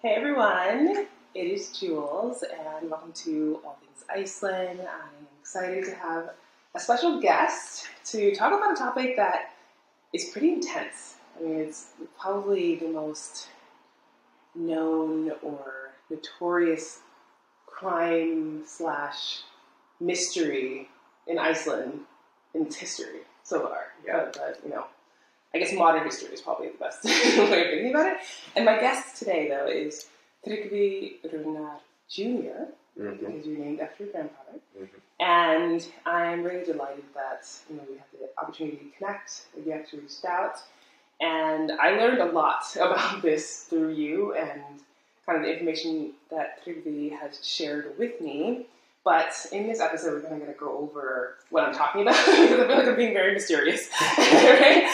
Hey everyone, it is Jules and welcome to All Things Iceland. I'm excited to have a special guest to talk about a topic that is pretty intense. I mean, it's probably the most known or notorious crime / mystery in Iceland in its history so far. Yeah. But I guess modern history is probably the best way of thinking about it. And my guest today, though, is Tryggvi Rúnar Jr., because you're named after your grandfather. And I'm really delighted that we had the opportunity to connect, that you actually reached out. And I learned a lot about this through you and kind of the information that Tryggvi has shared with me. But in this episode, we're kind of going to go over what I'm talking about, because I feel like I'm being very mysterious right?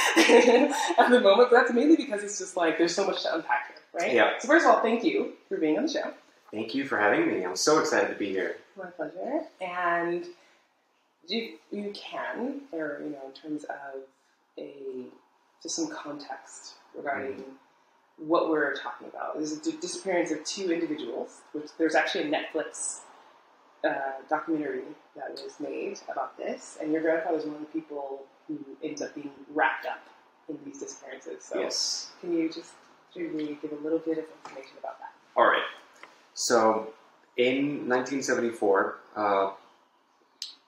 at the moment. But that's mainly because it's just like there's so much to unpack here, right? Yeah. So first of all, thank you for being on the show. Thank you for having me. I'm so excited to be here. My pleasure. And you can, or in terms of just some context regarding what we're talking about. There's a disappearance of two individuals, which there's actually a Netflix documentary that was made about this, and your grandfather is one of the people who ends up being wrapped up in these disappearances. So Yes. Can you just really give a little bit of information about that? All right. So, in 1974,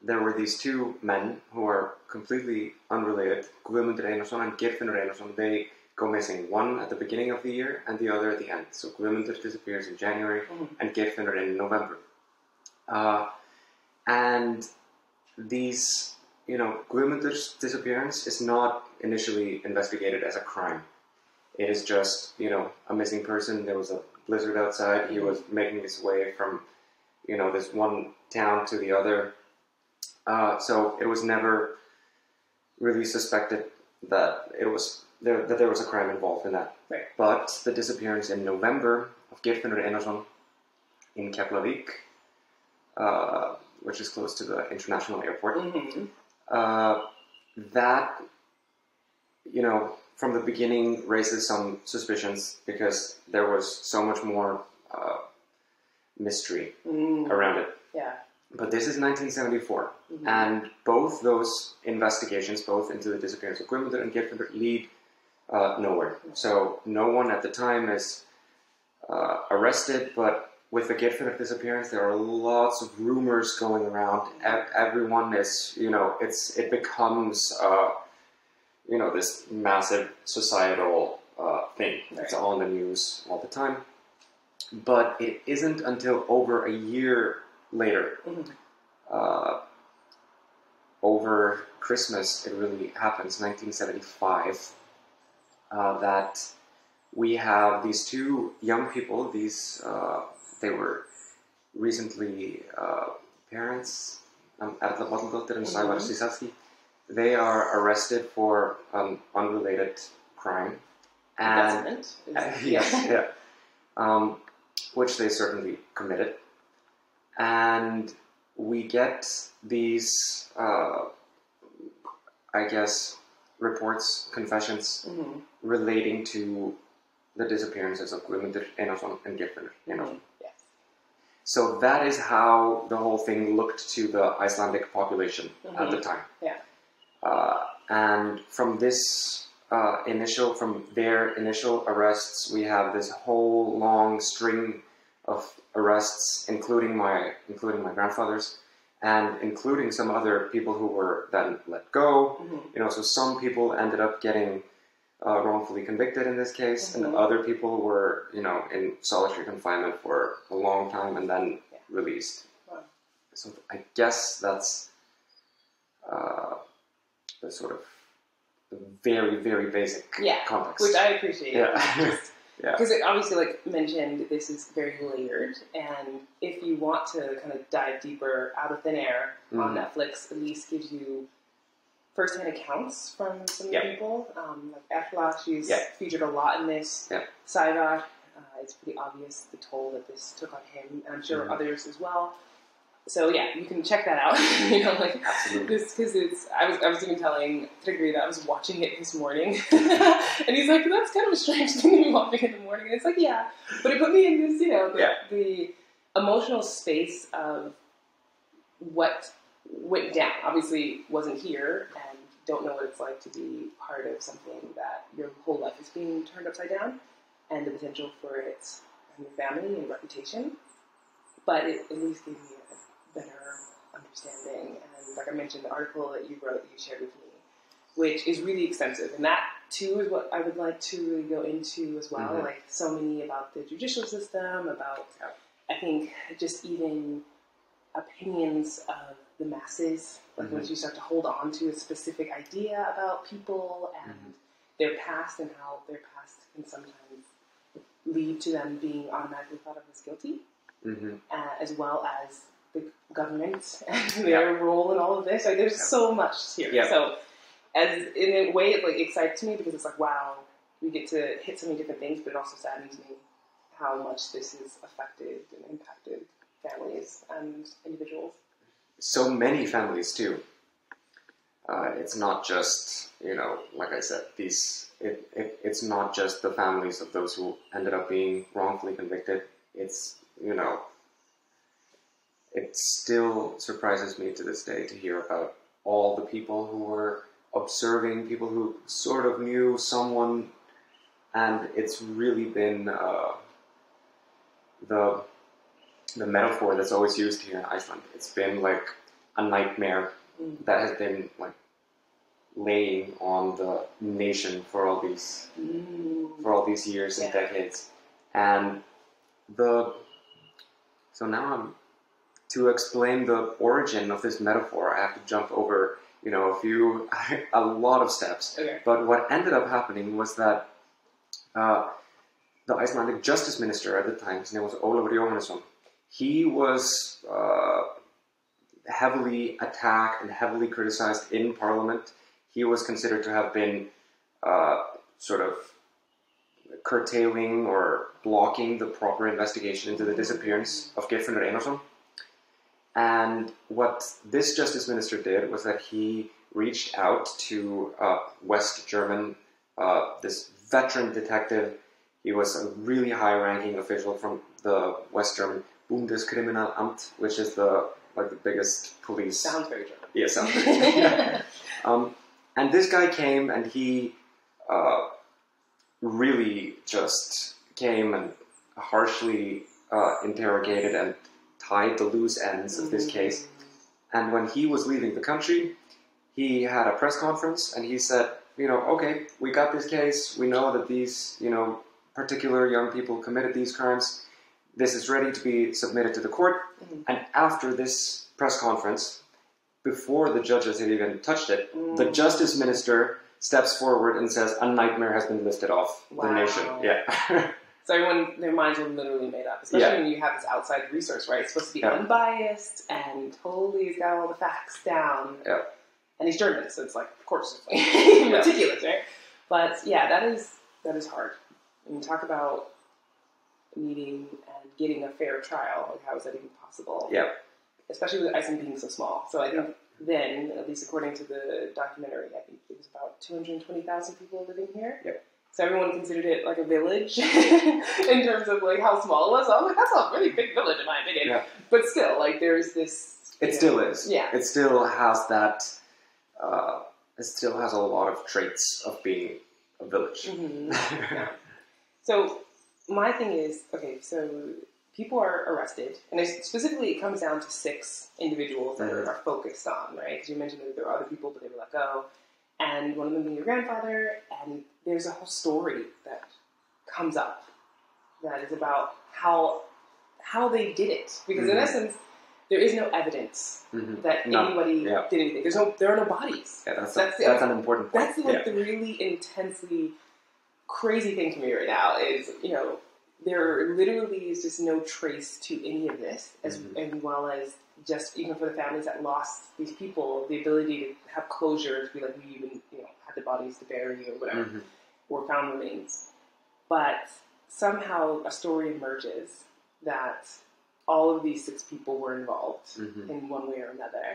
there were these two men who are completely unrelated, Guðmundur Einarsson and Geirfinnur Einarsson. They go missing, one at the beginning of the year and the other at the end. So Guðmundur disappears in January and Geirfinnur in November. And these, Guðmundur's disappearance is not initially investigated as a crime. It is just, a missing person. There was a blizzard outside. He was making his way from, this one town to the other. So it was never really suspected that there was a crime involved in that. Right. But the disappearance in November of Geirfinnur Einarsson in Keflavik, which is close to the international airport, that, from the beginning raises some suspicions because there was so much more mystery around it. Yeah. But this is 1974, and both those investigations, both into the disappearance of Guðmundur and Geirfinnur, lead nowhere. So no one at the time is arrested, but with the Geirfinnur disappearance, there are lots of rumors going around. Everyone is, it becomes, this massive societal thing. Right. It's all in the news all the time. But it isn't until over a year later, over Christmas, it really happens, 1975, that we have these two young people. These they were recently parents, Erla Bolladóttir and Sævar Sísalski. They are arrested for unrelated crime. And which they certainly committed. And we get these, reports, confessions relating to the disappearances of Guðmundur Einarsson and Geirfinnur Einarsson. Yes. So that is how the whole thing looked to the Icelandic population at the time. Yeah. And from this from their initial arrests, we have this whole long string of arrests, including my grandfather's, and including some other people who were then let go. So some people ended up getting wrongfully convicted in this case, and other people were, in solitary confinement for a long time and then released. Wow. So I guess that's the sort of the very, very basic context. Which I appreciate. Yeah. Because it obviously, like mentioned, this is very layered, and if you want to kind of dive deeper out of thin air on Netflix, at least gives you first-hand accounts from some of the people. Like Erla, she's featured a lot in this. Yeah. Sævar, it's pretty obvious the toll that this took on him, and I'm sure others as well. So yeah, you can check that out. Absolutely. Because I was even telling Tryggvi that I was watching it this morning, and he's like, "That's kind of a strange thing to be watching in the morning." And it's like, yeah, but it put me in this, the emotional space of what went down. Obviously, wasn't here and don't know what it's like to be part of something that your whole life is being turned upside down, and the potential for it and your family and reputation. But it at least gave me a better understanding. And like I mentioned, the article that you wrote, that you shared with me, which is really extensive. And that, too, is what I would like to really go into as well. Mm-hmm. Like, so many about the judicial system, about, I think, just even opinions of the masses. Like, once you start to hold on to a specific idea about people and their past, and how their past can sometimes lead to them being automatically thought of as guilty. As well as the government and their role in all of this. Like, there's so much here. So, as in a way, it like excites me because it's like, wow, we get to hit so many different things, but it also saddens me how much this has affected and impacted families and individuals. So many families too. It's not just, like I said, it's not just the families of those who ended up being wrongfully convicted. It's, it still surprises me to this day to hear about all the people who were observing, people who sort of knew someone, and it's really been the metaphor that's always used here in Iceland. It's been like a nightmare that has been like laying on the nation for all these years and decades, and so now to explain the origin of this metaphor, I have to jump over, a lot of steps. Okay. But what ended up happening was that the Icelandic justice minister at the time, his name was Ólafur Jóhannesson, he was heavily attacked and heavily criticized in Parliament. He was considered to have been sort of curtailing or blocking the proper investigation into the disappearance of Geirfinnur Einarsson. And what this justice minister did was that he reached out to West German, this veteran detective. He was a really high-ranking official from the West German Bundeskriminalamt, which is the biggest police. Sounds very German. Yeah, sounds very German. And this guy came, and he really just came and harshly interrogated and tied the loose ends of this case. And when he was leaving the country, he had a press conference, and he said, okay, we got this case. We know that these, particular young people committed these crimes. This is ready to be submitted to the court. And after this press conference, before the judges had even touched it, the justice minister steps forward and says, a nightmare has been lifted off the nation. Yeah. So everyone, their minds were literally made up, especially when you have this outside resource, right? It's supposed to be unbiased, and totally he's got all the facts down. Yeah. And he's German, so it's like, of course, meticulous, right? But yeah, that is hard. When you talk about needing and getting a fair trial, like how is that even possible? Yeah. Especially with Iceland being so small. So I think then, at least according to the documentary, I think it was about 220,000 people living here. Yep. So everyone considered it like a village in terms of like how small it was. So I was like, that's a really big village in my opinion. Yeah. But still, like there's this. It still is. Yeah. It still has that. It still has a lot of traits of being a village. Yeah. So my thing is, okay, so people are arrested, and specifically it comes down to 6 individuals that are focused on, right? Because you mentioned that there were other people, but they were let go. And one of them being your grandfather, and there's a whole story that comes up that is about how they did it. Because in essence, there is no evidence that anybody did anything. There are no bodies. Yeah, that's an important point. That's the really intensely crazy thing to me right now is, there literally is just no trace to any of this, as well as just even for the families that lost these people, the ability to have closure, to be like, we even had the bodies to bury or whatever, or found remains. But somehow a story emerges that all of these 6 people were involved in one way or another,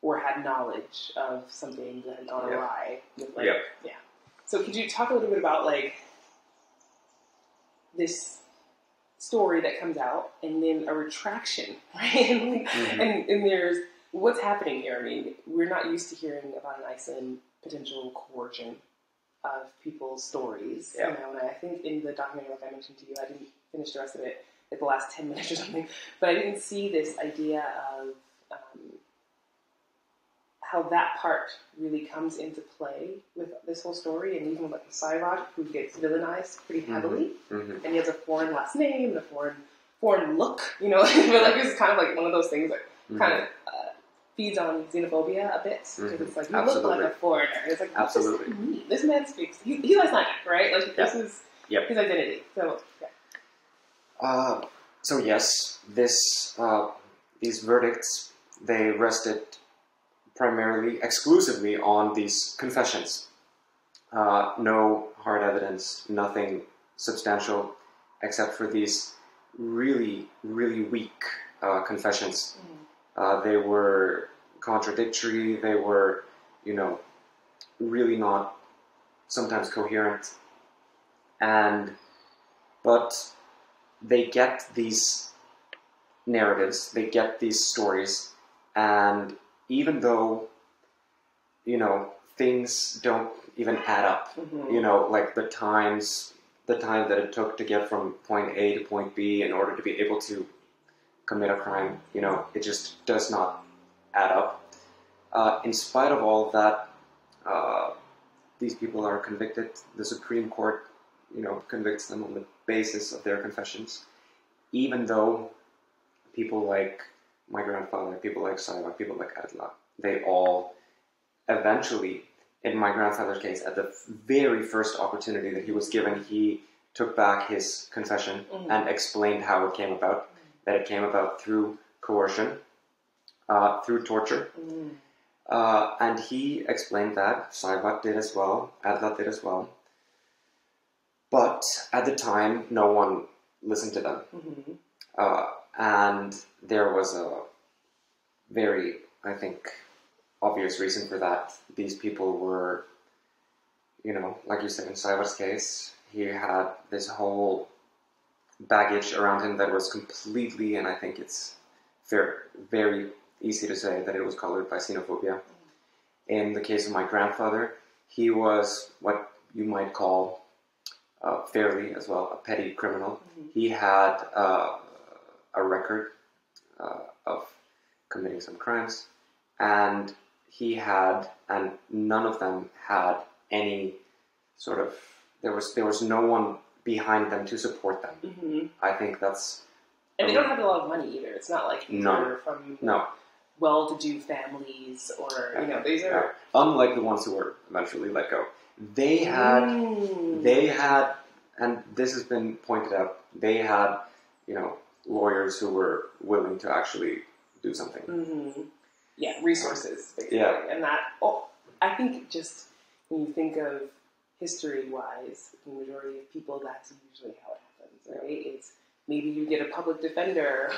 or had knowledge of something that had gone awry. With, like, yeah. So could you talk a little bit about like this story that comes out, and then a retraction, right? And there's what's happening here. I mean, we're not used to hearing about in Iceland potential coercion of people's stories. You know, and I think in the documentary, like I mentioned to you, I didn't finish the rest of it, like the last 10 minutes or something, but I didn't see this idea of how that part really comes into play with this whole story, and even like Saivak, who gets villainized pretty heavily, and he has a foreign last name and a foreign look, you know, but like it's kind of like one of those things that kind of feeds on xenophobia a bit, because it's like, you look like a foreigner. It's like, what does that mean? This man speaks, he's Icelandic, right? Like, this is his identity. So, so yes, these verdicts, they rested primarily, exclusively on these confessions. No hard evidence, nothing substantial, except for these really, really weak confessions. They were contradictory, they were, you know, really not sometimes coherent. But they get these narratives, they get these stories, and even though, you know, things don't even add up, you know, like the time that it took to get from point A to point B in order to be able to commit a crime, you know, it just does not add up. In spite of all of that, these people are convicted. The Supreme Court, you know, convicts them on the basis of their confessions, even though people like my grandfather, people like Saivak, people like Erla, they all eventually, in my grandfather's case, at the very first opportunity that he was given, he took back his confession and explained how it came about, that it came about through coercion, through torture. And he explained that, Saivak did as well, Erla did as well. But at the time, no one listened to them. And there was a very, I think, obvious reason for that. These people were, you know, like you said in Saivak's case, he had this whole baggage around him that was completely, and I think it's very easy to say that it was colored by xenophobia. In the case of my grandfather, he was what you might call fairly as well, a petty criminal. He had a record of committing some crimes, and none of them had any sort of, there was no one behind them to support them. I think that's... And they don't have a lot of money either. It's not like these are from well-to-do families, or, you know, these are... Unlike the ones who were eventually let go. They had, and this has been pointed out, they had, you know, lawyers who were willing to actually do something. Yeah, resources, basically. And that, I think just when you think of history-wise, the majority of people, that's usually how it happens, right? It's maybe you get a public defender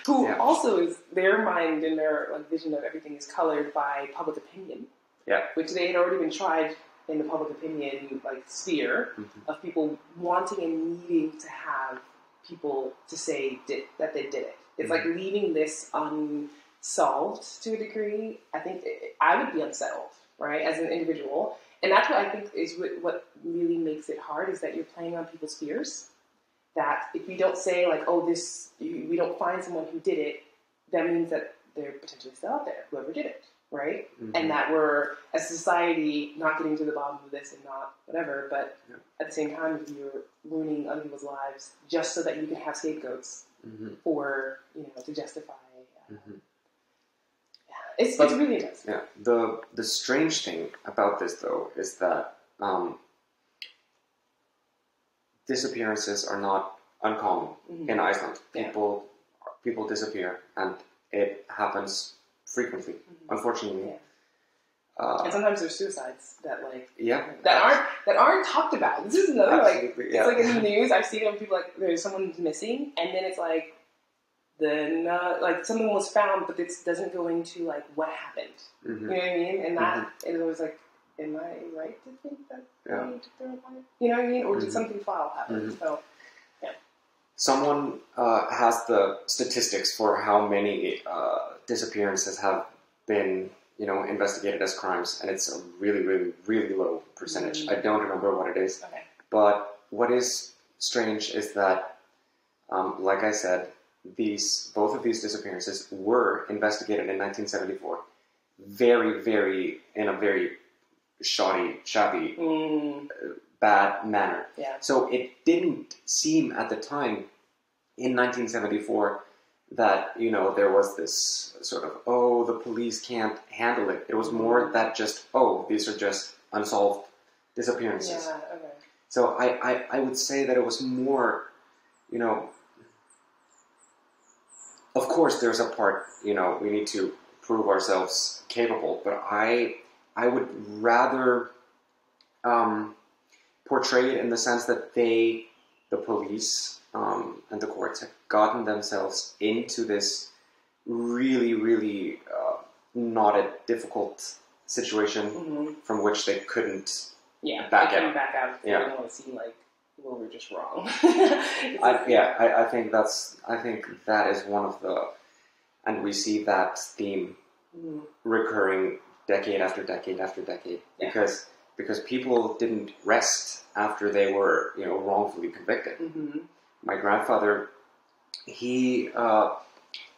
who also is, their mind and their like vision of everything is colored by public opinion, which they had already been tried in the public opinion like sphere of people wanting and needing to have people to say that they did it. It's like leaving this unsolved to a degree. I think I would be unsettled, right, as an individual. And that's what I think is what really makes it hard, is that you're playing on people's fears. That if we don't say, like, oh, we don't find someone who did it, that means that they're potentially still out there, whoever did it, right? And that we're, as a society, not getting to the bottom of this and not whatever, but at the same time, you're ruining other people's lives just so that you can have scapegoats or, you know, to justify. It's really intense. Yeah. The strange thing about this, though, is that disappearances are not uncommon in Iceland. People disappear, and it happens frequently, unfortunately. And sometimes there's suicides that that aren't talked about. This is another it's like in the news. I've seen when people like there's someone who's missing, and then it's like then like something was found, but it doesn't go into like what happened. You know what I mean? And that it was like, am I right to think that they took their own life? You know what I mean? Or did something foul happen? So, yeah. Someone has the statistics for how many disappearances have been, investigated as crimes, and it's a really, really, really low percentage. I don't remember what it is. Okay. But what is strange is that, like I said, both of these disappearances were investigated in 1974, in a very shabby, bad manner. Yeah. So it didn't seem at the time in 1974 that, there was this sort of, the police can't handle it. It was more that just, these are just unsolved disappearances. Yeah, okay. So I would say that it was more, of course there's a part, we need to prove ourselves capable, but I would rather portray it in the sense that the police and the courts have gotten themselves into this really, really not a difficult situation from which they couldn't back out. Back out. They don't want to seem like, well, we're just wrong. I think that is one of the, and we see that theme recurring decade after decade after decade, because people didn't rest after they were wrongfully convicted. My grandfather, he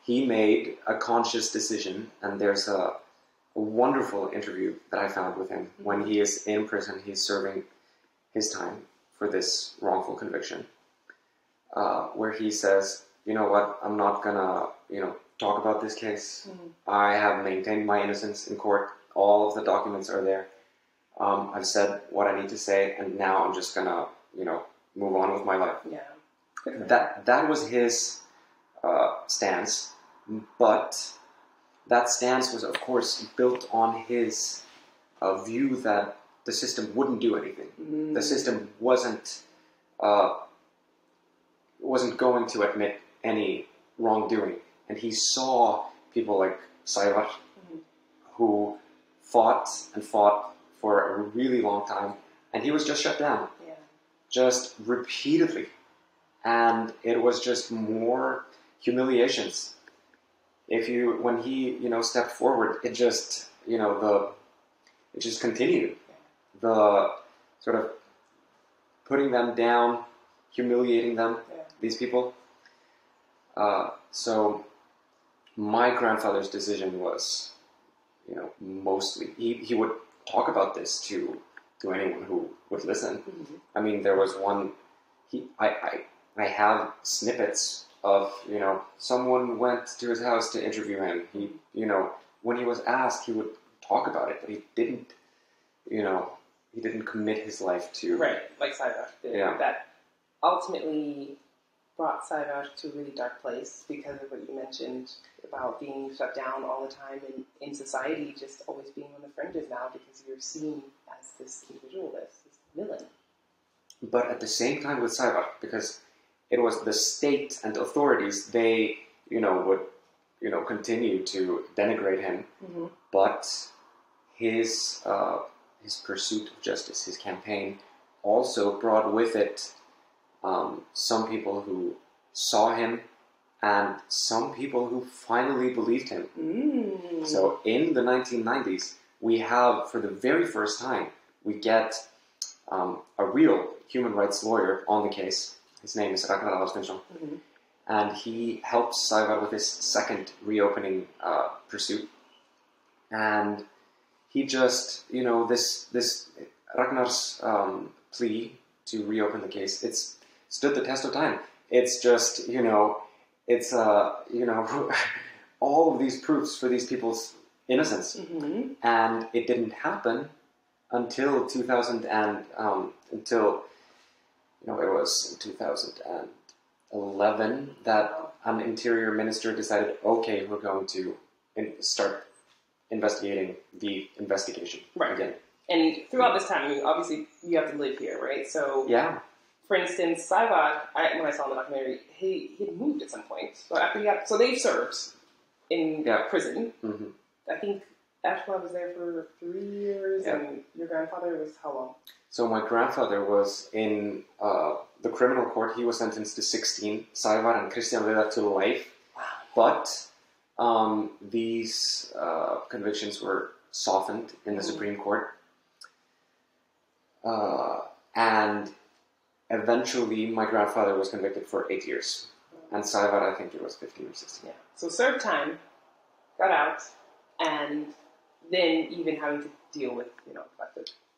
made a conscious decision, and there's a wonderful interview that I found with him when he is in prison. He's serving his time for this wrongful conviction, where he says, you know what, I'm not gonna, talk about this case. I have maintained my innocence in court. All of the documents are there. I've said what I need to say, and now I'm just gonna, move on with my life. Yeah. That was his stance, but that stance was, of course, built on his view that the system wouldn't do anything. The system wasn't going to admit any wrongdoing, and he saw people like Sævar, who fought and fought for a really long time, and he was just shut down, just repeatedly, and it was just more humiliations. When he stepped forward, it just it just continued. The sort of putting them down, humiliating them, these people. So my grandfather's decision was, mostly, he would talk about this to anyone who would listen. I mean, there was one, I have snippets of, someone went to his house to interview him. He, when he was asked, he would talk about it, but he didn't, he didn't commit his life to... Right, like Sævar. That ultimately brought Sævar to a really dark place because of what you mentioned about being shut down all the time and in society, just always being on the fringes now because you're seen as this individual, this villain. But at the same time with Sævar, because it was the state and authorities, they, would, continue to denigrate him, but his pursuit of justice, his campaign, also brought with it some people who saw him and some people who finally believed him. So in the 1990s, we have, for the very first time, we get a real human rights lawyer on the case. His name is Ragnar Aðalsteinsson. And he helps Sævar with his second reopening pursuit. And he just, this Ragnar's plea to reopen the case, it's stood the test of time. It's just, it's, all of these proofs for these people's innocence. And it didn't happen until 2000 and, it was in 2011 that an interior minister decided, okay, we're going to start investigating the investigation again. And throughout this time, I mean, obviously, you have to live here, right? So for instance, Saivat, when I saw in the documentary, he had moved at some point. So after so they've served in prison. Mm-hmm. I think Ashwa was there for 3 years, and your grandfather was how long? So my grandfather was in the criminal court. He was sentenced to 16. Saivat and Christian Leda to life. Wow. But these convictions were softened in the Supreme Court. And eventually my grandfather was convicted for 8 years. And Saivat, I think it was 15 or 16. Yeah. So served time, got out, and then even having to deal with,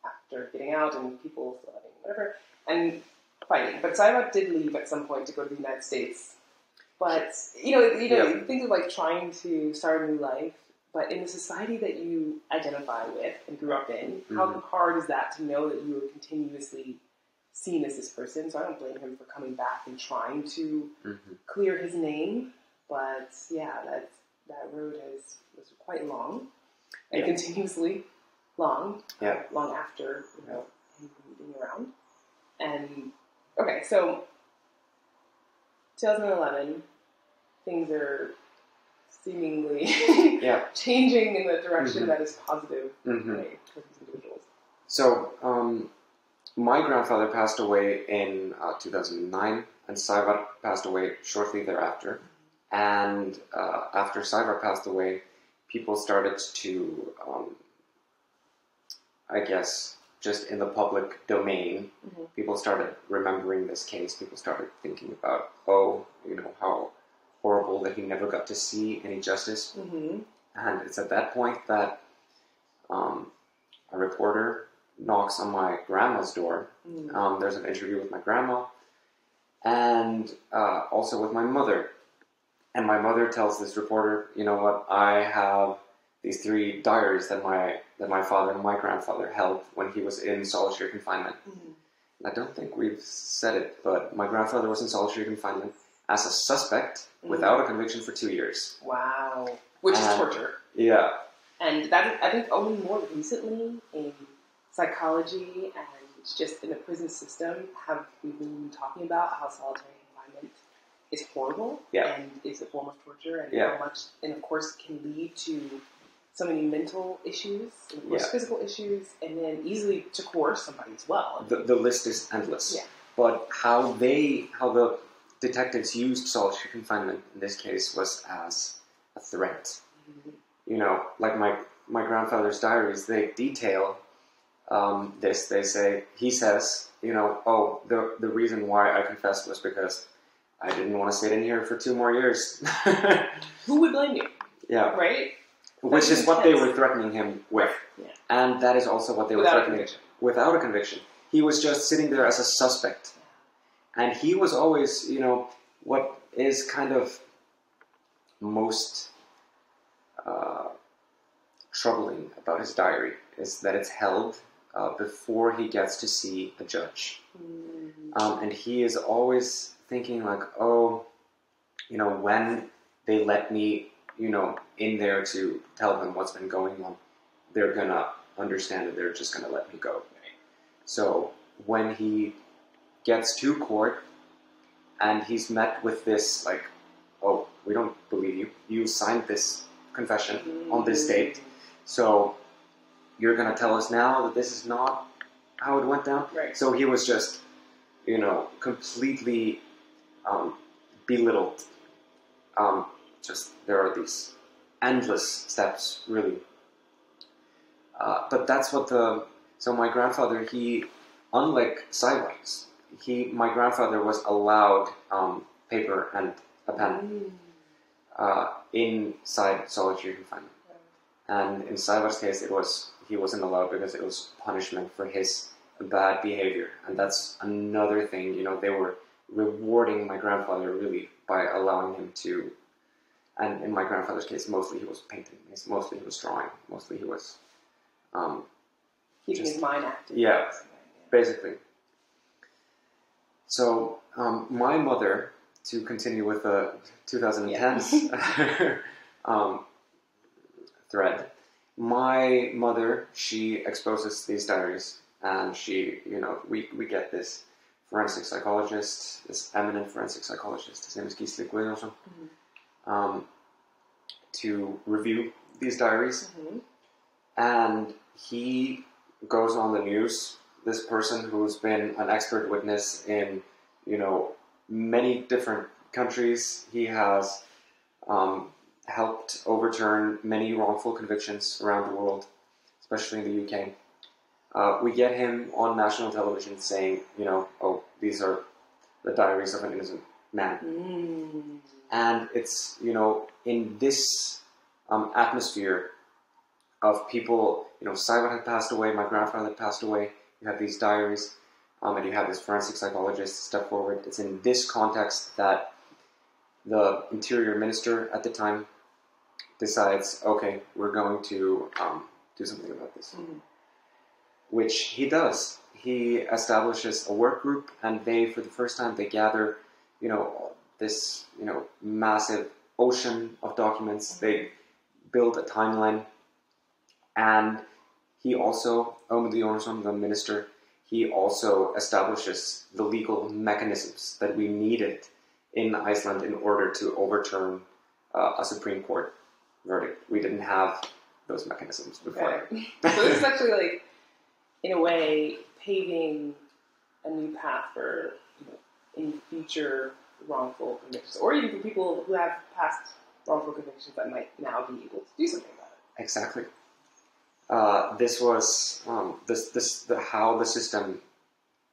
after getting out and people still having whatever, and fighting. But Saivat did leave at some point to go to the United States. But, things of like trying to start a new life, but in the society that you identify with and grew up in, how hard is that to know that you were continuously seen as this person? So I don't blame him for coming back and trying to clear his name. But yeah, that road was quite long and continuously long. Yeah. Long after, him being around. And okay, so 2011, things are seemingly changing in the direction that is positive for these individuals. So, my grandfather passed away in 2009, and Saivat passed away shortly thereafter. And after Saivat passed away, people started to, just in the public domain, people started remembering this case. People started thinking about, how horrible that he never got to see any justice. And it's at that point that a reporter knocks on my grandma's door. There's an interview with my grandma and also with my mother. And my mother tells this reporter, you know what, I have these 3 diaries that my father and my grandfather held when he was in solitary confinement. I don't think we've said it, but my grandfather was in solitary confinement as a suspect without a conviction for 2 years. Wow. Which is torture. Yeah. And that, I think, only more recently in psychology and just in the prison system have we been talking about how solitary confinement is horrible and is a form of torture, and how much, and of course, can lead to so many mental issues, and of course physical issues, and then easily to coerce somebody as well. The list is endless. Yeah. But how the detectives used solitary confinement in this case was as a threat. Like my grandfather's diaries, they detail this. They say, he says, the reason why I confessed was because I didn't want to sit in here for 2 more years. Who would blame you? Yeah. Right? Which is what they were threatening him with. Yeah. And that is also what they were threatening him without a conviction. He was just sitting there as a suspect. And he was always, what is kind of most troubling about his diary is that it's held before he gets to see a judge. And he is always thinking like, when they let me, in there to tell them what's been going on, they're gonna understand it. They're just gonna let me go. So when he gets to court and he's met with this like, oh, we don't believe you. You signed this confession on this date. So you're gonna tell us now that this is not how it went down? Right. So he was just, completely belittled. There are these endless steps, really. But that's what so my grandfather, he, unlike Saivat, my grandfather was allowed paper and a pen inside solitary confinement. And in Saivat's case, he wasn't allowed because it was punishment for his bad behavior. And that's another thing, they were rewarding my grandfather really by allowing him to, and in my grandfather's case, mostly he was painting, mostly he was drawing, mostly he was keeping his mind active. Yeah, basically. So my mother, to continue with the 2010s thread, my mother, she exposes these diaries, and she, we get this forensic psychologist, this eminent forensic psychologist, his name is Tryggvi Rúnar, to review these diaries. And he goes on the news, this person who's been an expert witness in, many different countries. He has helped overturn many wrongful convictions around the world, especially in the UK. We get him on national television saying, oh, these are the diaries of an innocent man. And it's, in this atmosphere of people, Saivor had passed away, my grandfather had passed away, you have these diaries, and you have this forensic psychologist step forward. It's in this context that the interior minister at the time decides, okay, we're going to do something about this. Which he does. He establishes a work group, and they, for the first time, they gather, this, massive ocean of documents. They build a timeline. And he also, Ögmundur Jónasson, the minister, he also establishes the legal mechanisms that we needed in Iceland in order to overturn a Supreme Court verdict. We didn't have those mechanisms before. Okay. So this is actually in a way, paving a new path for in future wrongful convictions, or even for people who have past wrongful convictions that might now be able to do something about it. Exactly. This was how the system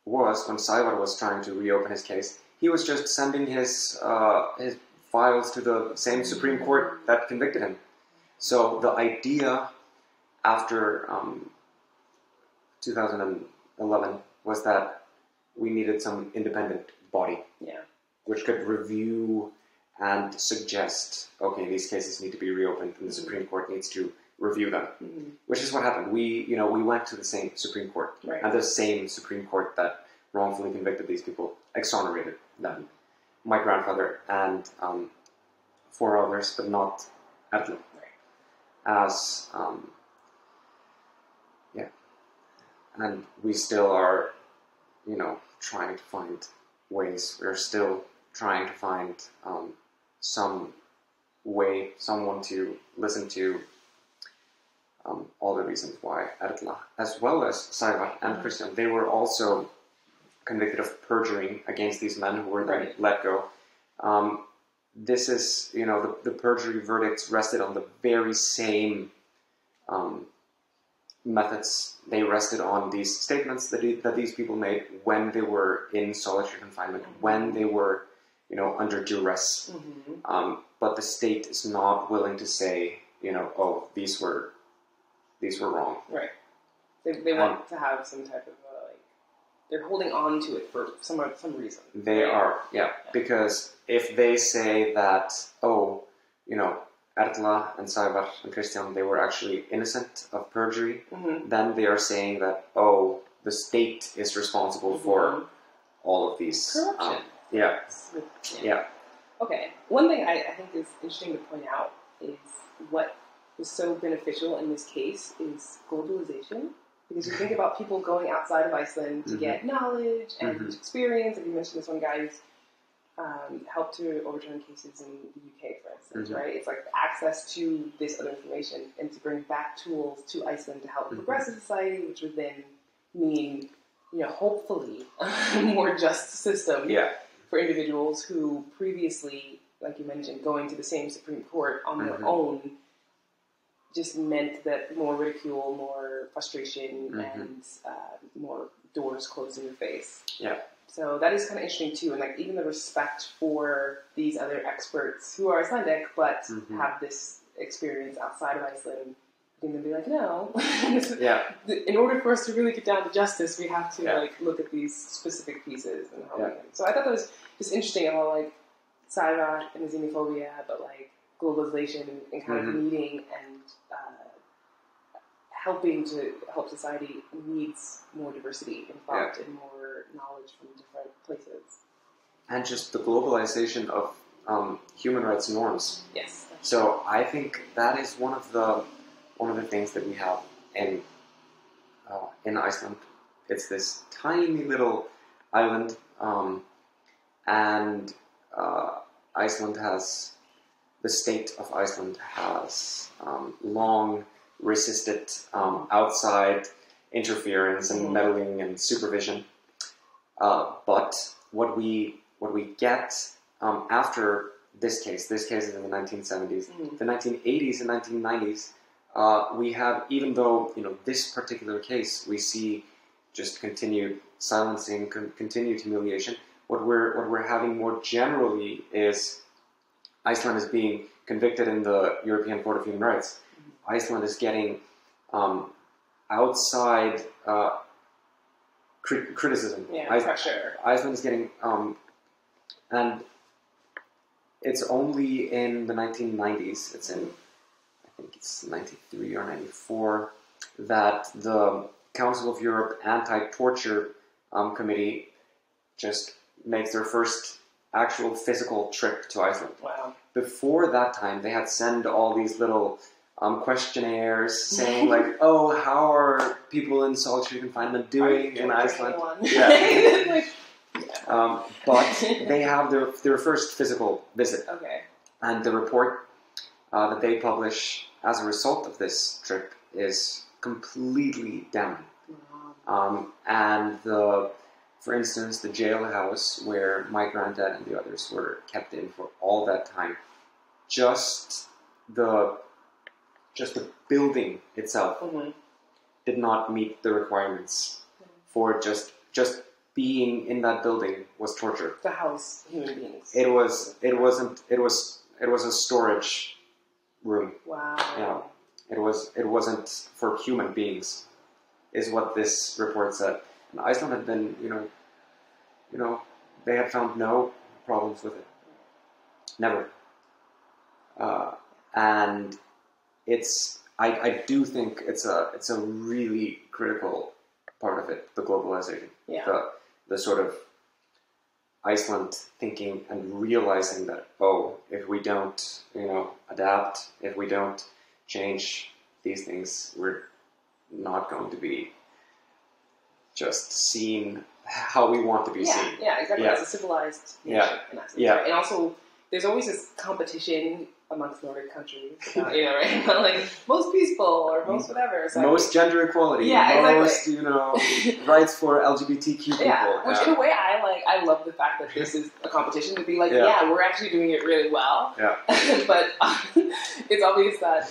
was when Saivor was trying to reopen his case. He was just sending his files to the same Supreme Court that convicted him. So the idea after 2011 was that we needed some independent body, which could review and suggest, okay, these cases need to be reopened, and the Supreme Court needs to review them, which is what happened. We went to the same Supreme Court, and the same Supreme Court that wrongfully convicted these people exonerated them. My grandfather and 4 others, but not Erla. As and we still are, trying to find ways. We're still trying to find some way, someone to listen to all the reasons why Erla, as well as Saivor and Christian, they were also convicted of perjuring against these men who were then let go. This is, the perjury verdicts rested on the very same methods. They rested on these statements that these people made when they were in solitary confinement, when they were, under duress. But the state is not willing to say, oh, these were wrong. Right. They want to have some type of they're holding on to it for some reason. They are, because if they say that, oh, Erla and Saivor and Christian, they were actually innocent of perjury, then they are saying that, oh, the state is responsible for all of these. Corruption. Yeah. Okay. One thing I think is interesting to point out is what was so beneficial in this case is globalization. Because you think about people going outside of Iceland to get knowledge and experience. Like you mentioned this one guy who's helped to overturn cases in the UK, for instance, right? It's like access to this other information and to bring back tools to Iceland to help progress a society, which would then mean, hopefully a more just system for individuals who previously, like you mentioned, going to the same Supreme Court on their own just meant that more ridicule, more frustration, and more doors closed in your face. Yeah. So that is kind of interesting too, and even the respect for these other experts who are Icelandic but have this experience outside of Iceland. You can be like, no. In order for us to really get down to justice, we have to look at these specific pieces and how we can. So I thought that was just interesting about Saivor and the xenophobia, but globalization and kind of needing and helping to help society needs more diversity in thought and more knowledge from different places. And just the globalization of human rights norms. Yes. So I think that is one of the things that we have in Iceland. It's this tiny little island and Iceland has, the state of Iceland has long resisted outside interference and meddling and supervision. But what we get after this case is in the 1970s, the 1980s and 1990s. We have, even though this particular case, we see just continued silencing, continued humiliation. What we're having more generally is Iceland is being convicted in the European Court of Human Rights. Iceland is getting outside criticism. Pressure. Iceland is getting, and it's only in the 1990s. It's in, I think it's 93 or 94, that the Council of Europe Anti-Torture Committee just makes their first actual physical trip to Iceland. Wow. Before that time, they had sent all these little questionnaires saying like, "Oh, how are people in solitary confinement doing in Iceland?" Yeah. But they have their first physical visit. Okay. And the report that they publish as a result of this trip is completely damning. And for instance, the jailhouse where my granddad and the others were kept in for all that time, just the building itself did not meet the requirements for just being in that building was torture. To house human beings. It was a storage room. Wow. Yeah. It wasn't for human beings, is what this report said. And Iceland had been, they had found no problems with it. Never. And I do think it's a really critical part of it, the globalization. Yeah. The sort of Iceland thinking and realizing that, if we don't, adapt, if we don't change these things, we're not going to be just seen how we want to be seen. Yeah, exactly. As a civilized nation. Right? And also, there's always this competition amongst Nordic countries, right? Like most peaceful or most whatever. So most gender equality. Most, rights for LGBTQ people. Yeah, which in a way I love the fact that this is a competition to be like, we're actually doing it really well. Yeah. But it's obvious that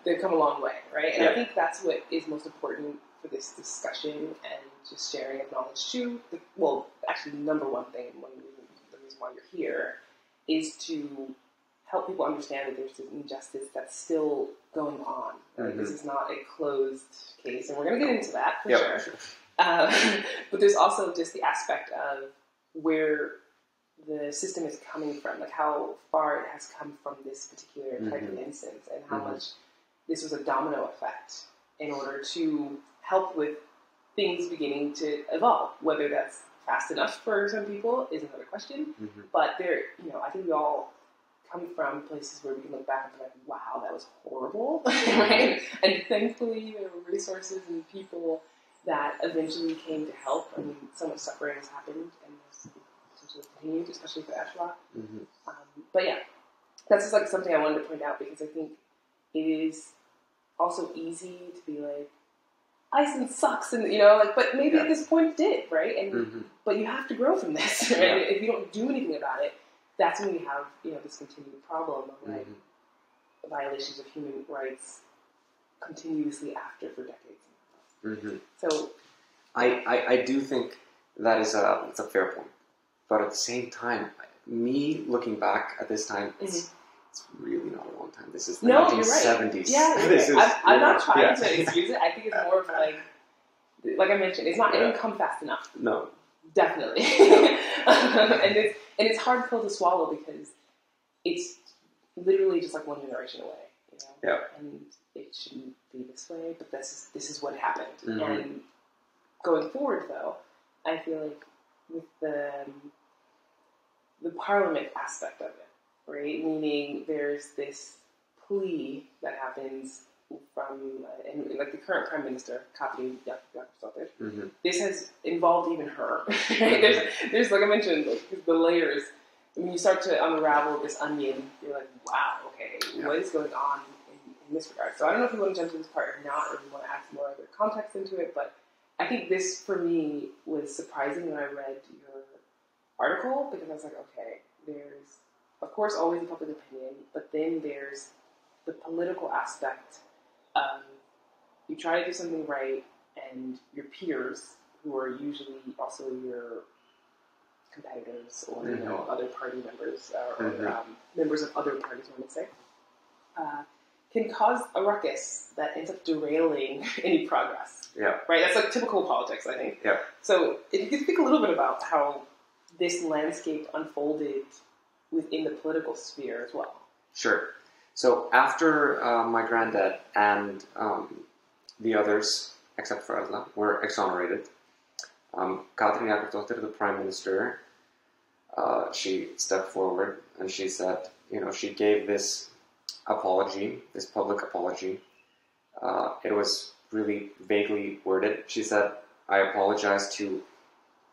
they've come a long way, right? And I think that's what is most important for this discussion and just sharing of knowledge too. Actually, number one thing, the reason why you're here, is to help people understand that there's this injustice that's still going on. Right? This is not a closed case, and we're going to get into that for sure. But there's also just the aspect of where the system is coming from, like how far it has come from this particular type of instance, and how much this was a domino effect in order to help with things beginning to evolve. Whether that's fast enough for some people is another question. But I think we all come from places where we can look back and be like, wow, that was horrible, right? And thankfully there were resources and people that eventually came to help. I mean, so much suffering has happened and has potentially continued, especially for Ashla. But yeah, that's just like something I wanted to point out, because I think it is also easy to be like, Iceland sucks, and but maybe at this point it did, right? And but you have to grow from this, right? If you don't do anything about it, that's when we have this continued problem of like violations of human rights continuously after for decades. So I do think that it's a fair point, but at the same time, me looking back at this time, it's really not a long time. This is the 1970s. You're right. I'm not trying to excuse it. I think it's more of like I mentioned, it didn't come fast enough. No. Definitely. And it's hard pill to swallow, because it's literally just like one generation away, and it shouldn't be this way, but this is what happened. And going forward, though, I feel like with the parliament aspect of it, right? Meaning there's this plea that happens from and like the current Prime Minister, Katrin Jakobsdóttir. Mm-hmm. This has involved even her. there's like I mentioned, like, the layers. When you start to unravel this onion, you're like, wow, okay, what is going on in this regard? So I don't know if you want to jump into this part or not, or if you want to add some more other context into it, but I think this, for me, was surprising when I read your article, because I was like, okay, there's, of course, always the public opinion, but then there's the political aspect. You try to do something right, and your peers, who are usually also your competitors or you know other party members or members of other parties, one would say, can cause a ruckus that ends up derailing any progress. Yeah. Right? That's like typical politics, I think. Yeah. So if you could speak a little bit about how this landscape unfolded within the political sphere as well. Sure. So after my granddad and the others, except for Erla, were exonerated, Katrin Jakobsdóttir, the Prime Minister, she stepped forward and she said, you know, she gave this apology, this public apology. It was really vaguely worded. She said, I apologize to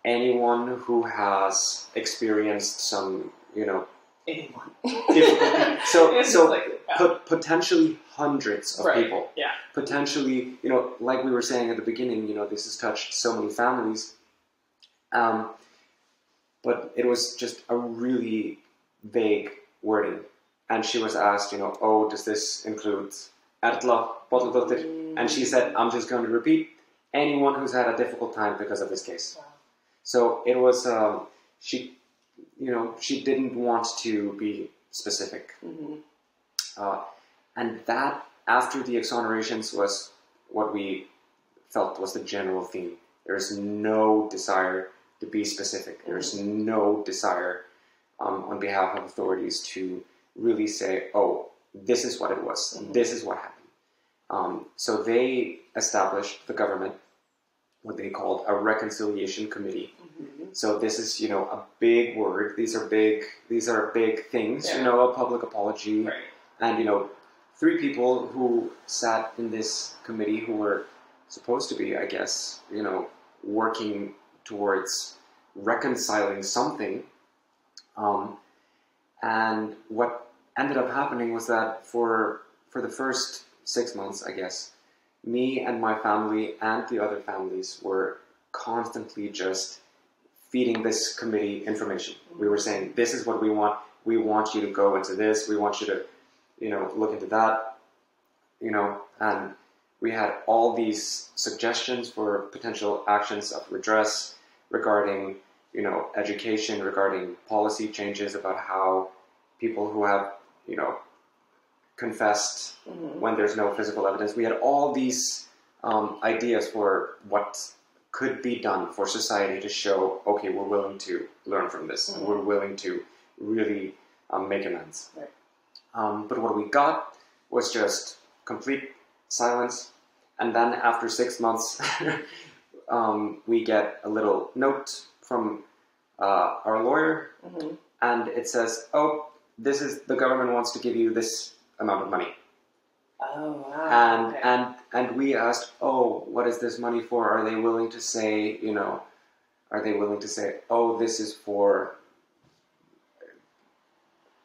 anyone who has experienced some, you know, Anyone. difficulty. Potentially hundreds of people. Yeah. Potentially, you know, like we were saying at the beginning, you know, this has touched so many families. But it was just a really vague wording. And she was asked, you know, oh, does this include Erla Bolladóttir? And she said, I'm just going to repeat, anyone who's had a difficult time because of this case. Wow. So it was, she didn't want to be specific. And that, after the exonerations, was what we felt was the general theme. There's no desire to be specific. There's no desire on behalf of authorities to really say, oh, this is what it was. This is what happened. So they established, the government, what they called a reconciliation committee. So this is, you know, a big word. These are big things, you know, a public apology. Right. And, you know, 3 people who sat in this committee who were supposed to be, I guess, you know, working towards reconciling something. And what ended up happening was that for the first 6 months, I guess, me and my family and the other families were constantly just feeding this committee information. We were saying, this is what we want. We want you to go into this. We want you to, you know, look into that, you know, and we had all these suggestions for potential actions of redress regarding, you know, education, regarding policy changes about how people who have, you know, confessed when there's no physical evidence. We had all these ideas for what could be done for society to show, okay, we're willing to learn from this. And we're willing to really make amends. Right. But what we got was just complete silence. And then after 6 months, we get a little note from our lawyer, and it says, oh, this is, the government wants to give you this amount of money. Oh, wow. And we asked, oh, what is this money for? Are they willing to say, you know, oh, this is for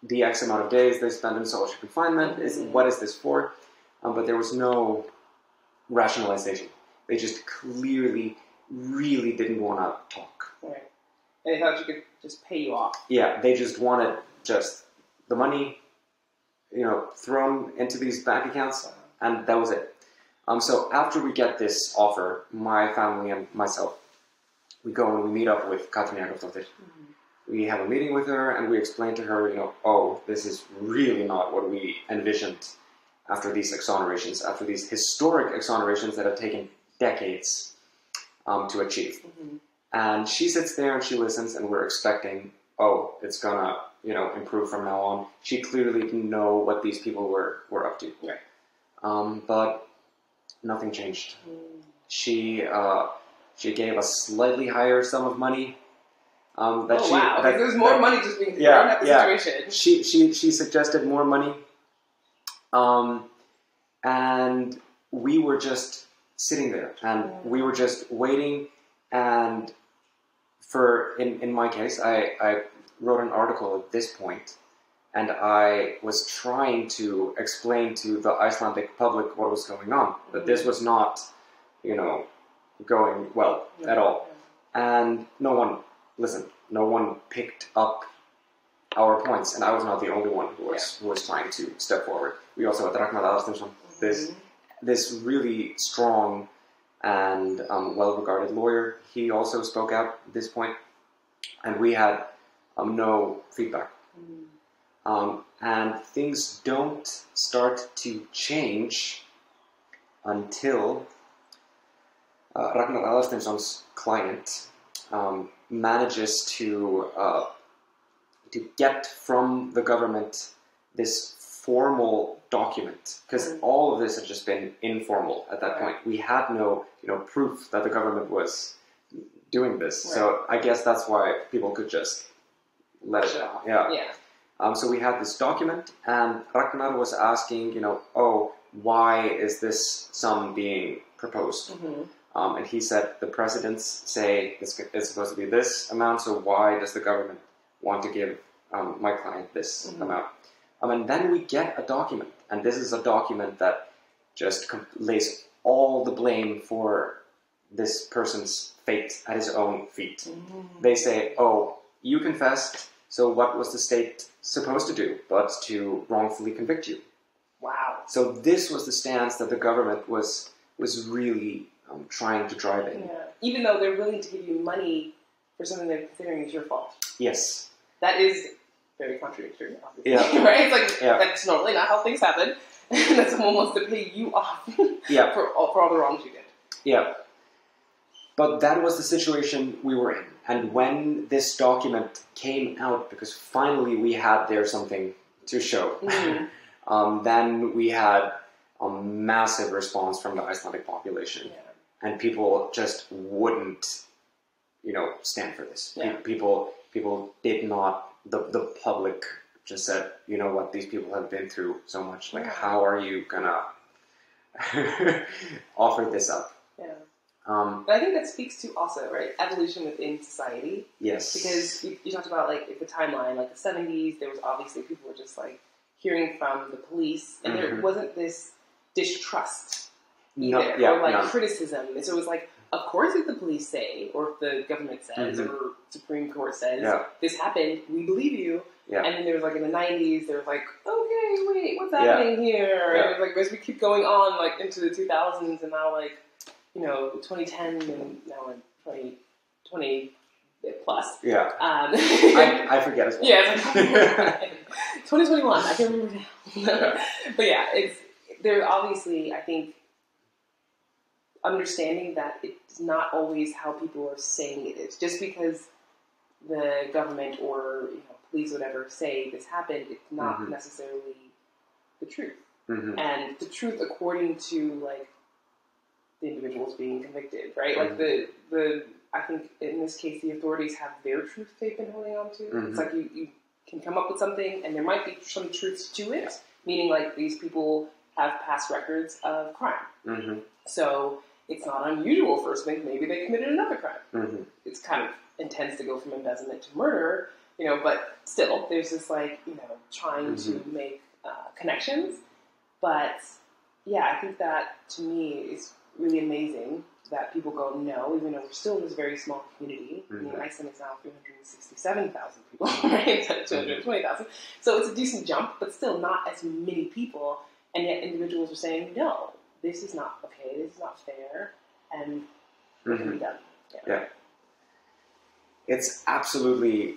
the X amount of days they spend in solitary confinement? What is this for? But there was no rationalization. They just clearly really didn't want to talk. Right. And they thought you could just pay you off. Yeah, they just wanted just the money, you know, thrown into these bank accounts, and that was it. So after we get this offer, my family and myself, we go and we meet up with Katrin Jakobsdóttir. We have a meeting with her, and we explain to her, you know, oh, this is really not what we envisioned after these exonerations, after these historic exonerations that have taken decades to achieve. And she sits there and she listens, and we're expecting, oh, it's gonna, you know, improve from now on. She clearly didn't know what these people were up to. Right. But nothing changed. She gave a slightly higher sum of money. There's more money just being thrown at the situation. She suggested more money. and we were just sitting there, and we were just waiting. And in my case, I wrote an article at this point, and I was trying to explain to the Icelandic public what was going on, that this was not, going well at all. And no one listened. No one picked up our points, and I was not the only one who was trying to step forward. We also had Ragnar Aðalsteinsson, this really strong and well-regarded lawyer. He also spoke out at this point, and we had no feedback. And things don't start to change until Ragnar Aðalsteinsson's client manages to get from the government this formal document, because all of this had just been informal at that point. We had no proof that the government was doing this. So I guess that's why people could just let it out. So we had this document, and Ragnar was asking, why is this sum being proposed? And he said, the presidents say it's supposed to be this amount, so why does the government want to give my client this amount? And then we get a document, and this is a document that just lays all the blame for this person's fate at his own feet. They say, oh, you confessed, so what was the state supposed to do but to wrongfully convict you? Wow. So this was the stance that the government was really trying to drive in. Even though they're willing to give you money for something they're considering is your fault. Yes. That is very contradictory, obviously. Right? It's like, that's normally not how things happen. That someone wants to pay you off for all the wrongs you did. Yeah. But that was the situation we were in. And when this document came out, because finally we had there something to show, then we had a massive response from the Icelandic population. And people just wouldn't, stand for this. People did not, the public just said, you know what, these people have been through so much. Like, how are you gonna offer this up? But I think that speaks to also, right, evolution within society. Yes. Because you talked about, like, the timeline, like the 70s, there was obviously people were just, like, hearing from the police, and there wasn't this distrust either, or criticism. And so it was like, of course, if the police say, or if the government says, or Supreme Court says, this happened, we believe you. And then there was, like, in the 90s, there was like, okay, wait, what's happening here? And it was like, as we keep going on, like, into the 2000s, and now, like, 2010 and now in 2020 plus. I forget as well. It's like 2021. I can remember now. But there's obviously, I think, understanding that it's not always how people are saying it is. Just because the government or police, whatever, say this happened, it's not necessarily the truth. And the truth according to, like, the individuals being convicted, right? Like I think in this case the authorities have their truth they've been holding on to. It's like you can come up with something and there might be some truths to it, meaning like these people have past records of crime. So it's not unusual for us to think maybe they committed another crime. It's kind of intense to go from embezzlement to murder, but still there's this trying to make connections. But I think that to me is really amazing that people go, no, even though we're still in this very small community. I mean, Iceland is now 367,000 people, right? 220,000. So it's a decent jump, but still not as many people. And yet individuals are saying, no, this is not okay, this is not fair, and it can be done. It's absolutely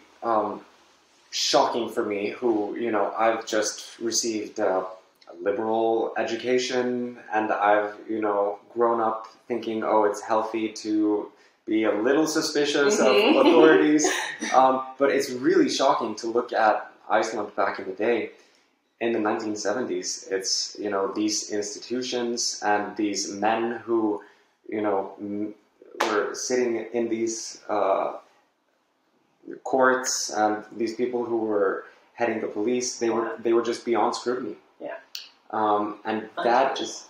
shocking for me who, I've just received a liberal education, and I've, grown up thinking, oh, it's healthy to be a little suspicious of authorities. But it's really shocking to look at Iceland back in the day. In the 1970s, it's, these institutions and these men who, were sitting in these courts, and these people who were heading the police, they were just beyond scrutiny. and that is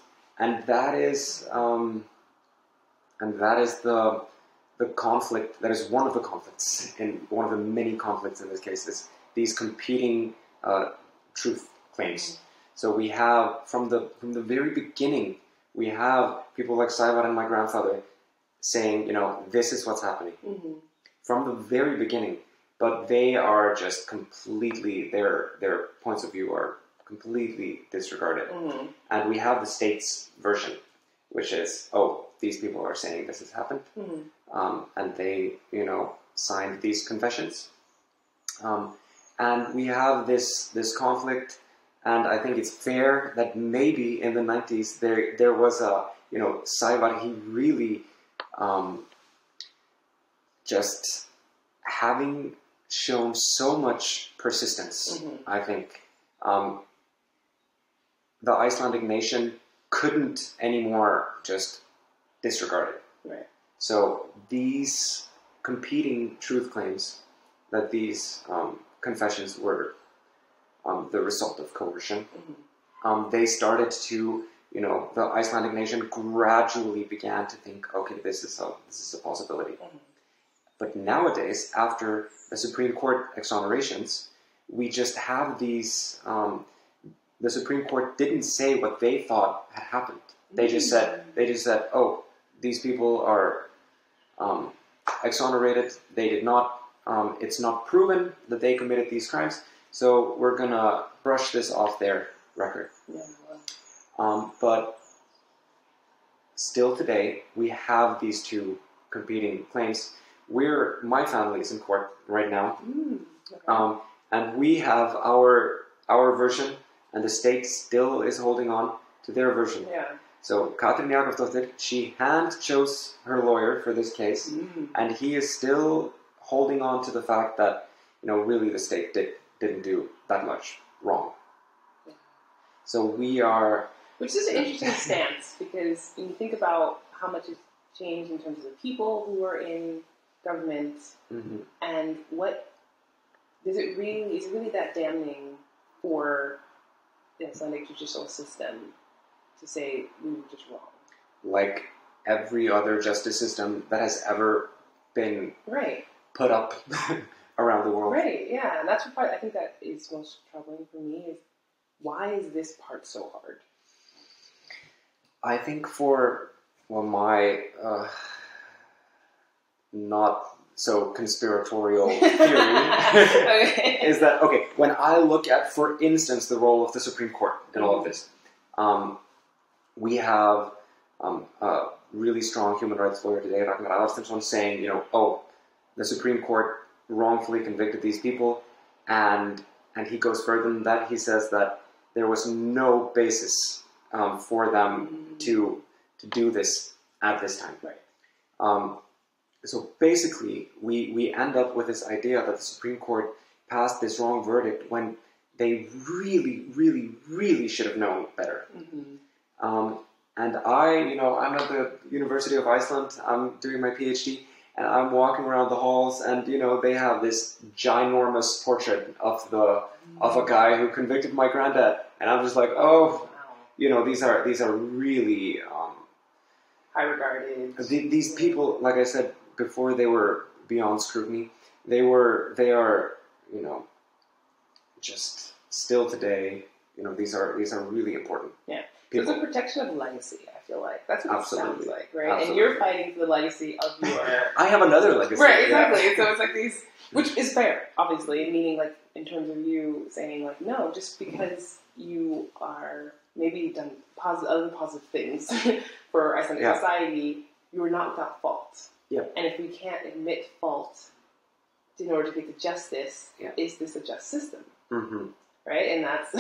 the conflict. That is one of the conflicts, and one of the many conflicts in this case is these competing truth claims. So we have from the very beginning, we have people like Saivar and my grandfather saying, this is what's happening from the very beginning. But they are just completely, their points of view are completely disregarded. And we have the state's version, which is, these people are saying this has happened. And they, signed these confessions. And we have this conflict, and I think it's fair that maybe in the 90s there was a, Saivar, he really just having shown so much persistence, I think. The Icelandic nation couldn't anymore just disregard it. Right. So these competing truth claims that these confessions were the result of coercion, they started to, the Icelandic nation gradually began to think, okay, this is a possibility. But nowadays, after the Supreme Court exonerations, we just have these. The Supreme Court didn't say what they thought had happened. They just said, these people are exonerated. They did not. It's not proven that they committed these crimes. So we're gonna brush this off their record. But still today, we have these two competing claims. My family is in court right now, and we have our version, and the state still is holding on to their version. Yeah. So Katrin Jakobsdóttir, she hand chose her lawyer for this case, and he is still holding on to the fact that really the state didn't do that much wrong. Yeah. So we are, which is an interesting stance, because when you think about how much has changed in terms of the people who are in government, and what is it really that damning for the Icelandic judicial system to say we were just wrong? Like every other justice system that has ever been put up around the world. Right, yeah. And that's what I think that is most troubling for me, is why is this part so hard? I think my not so conspiratorial theory is that, when I look at, for instance, the role of the Supreme Court in all of this, we have a really strong human rights lawyer today, Ragnar Aðalsteinsson, saying, the Supreme Court wrongfully convicted these people, and he goes further than that. He says that there was no basis for them to do this at this time. Right. So basically, we end up with this idea that the Supreme Court passed this wrong verdict when they really, really, really should have known better. And I'm at the University of Iceland. I'm doing my PhD, and I'm walking around the halls, and they have this ginormous portrait of a guy who convicted my granddad, and I'm just like, these are really high regarded. These people, like I said before, they were beyond scrutiny. They are just still today. These are really important. Yeah. So it's a protection of legacy, I feel like. That's what it sounds like, right? Absolutely. And you're fighting for the legacy of your... I have another legacy. Right, exactly. Yeah. So it's like these... Which is fair, obviously, meaning like in terms of you saying like, no, just because you are maybe done other positive things for Icelandic society, you are not without fault. Yeah. And if we can't admit fault in order to get to justice, is this a just system? Right? And that's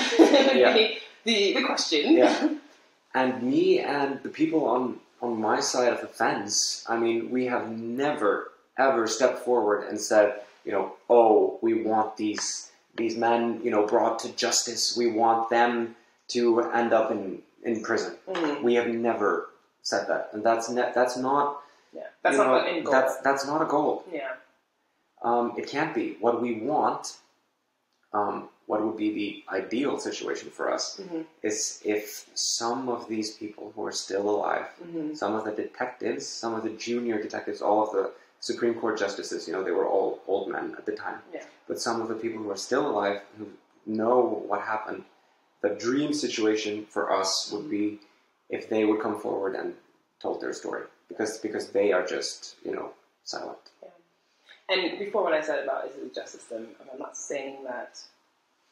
the question. Yeah. And me and the people on my side of the fence, I mean, we have never, ever stepped forward and said, we want these men, brought to justice. We want them to end up in prison. We have never said that. And that's not... That's not the end goal. That's not a goal. Yeah. It can't be. What we want what would be the ideal situation for us is if some of these people who are still alive, some of the detectives, some of the junior detectives, all of the Supreme Court justices, they were all old men at the time. Yeah. But some of the people who are still alive, who know what happened, the dream situation for us would be if they would come forward and told their story, because they are just, silent. Yeah. And before, when I said about is it the justice system, I'm not saying that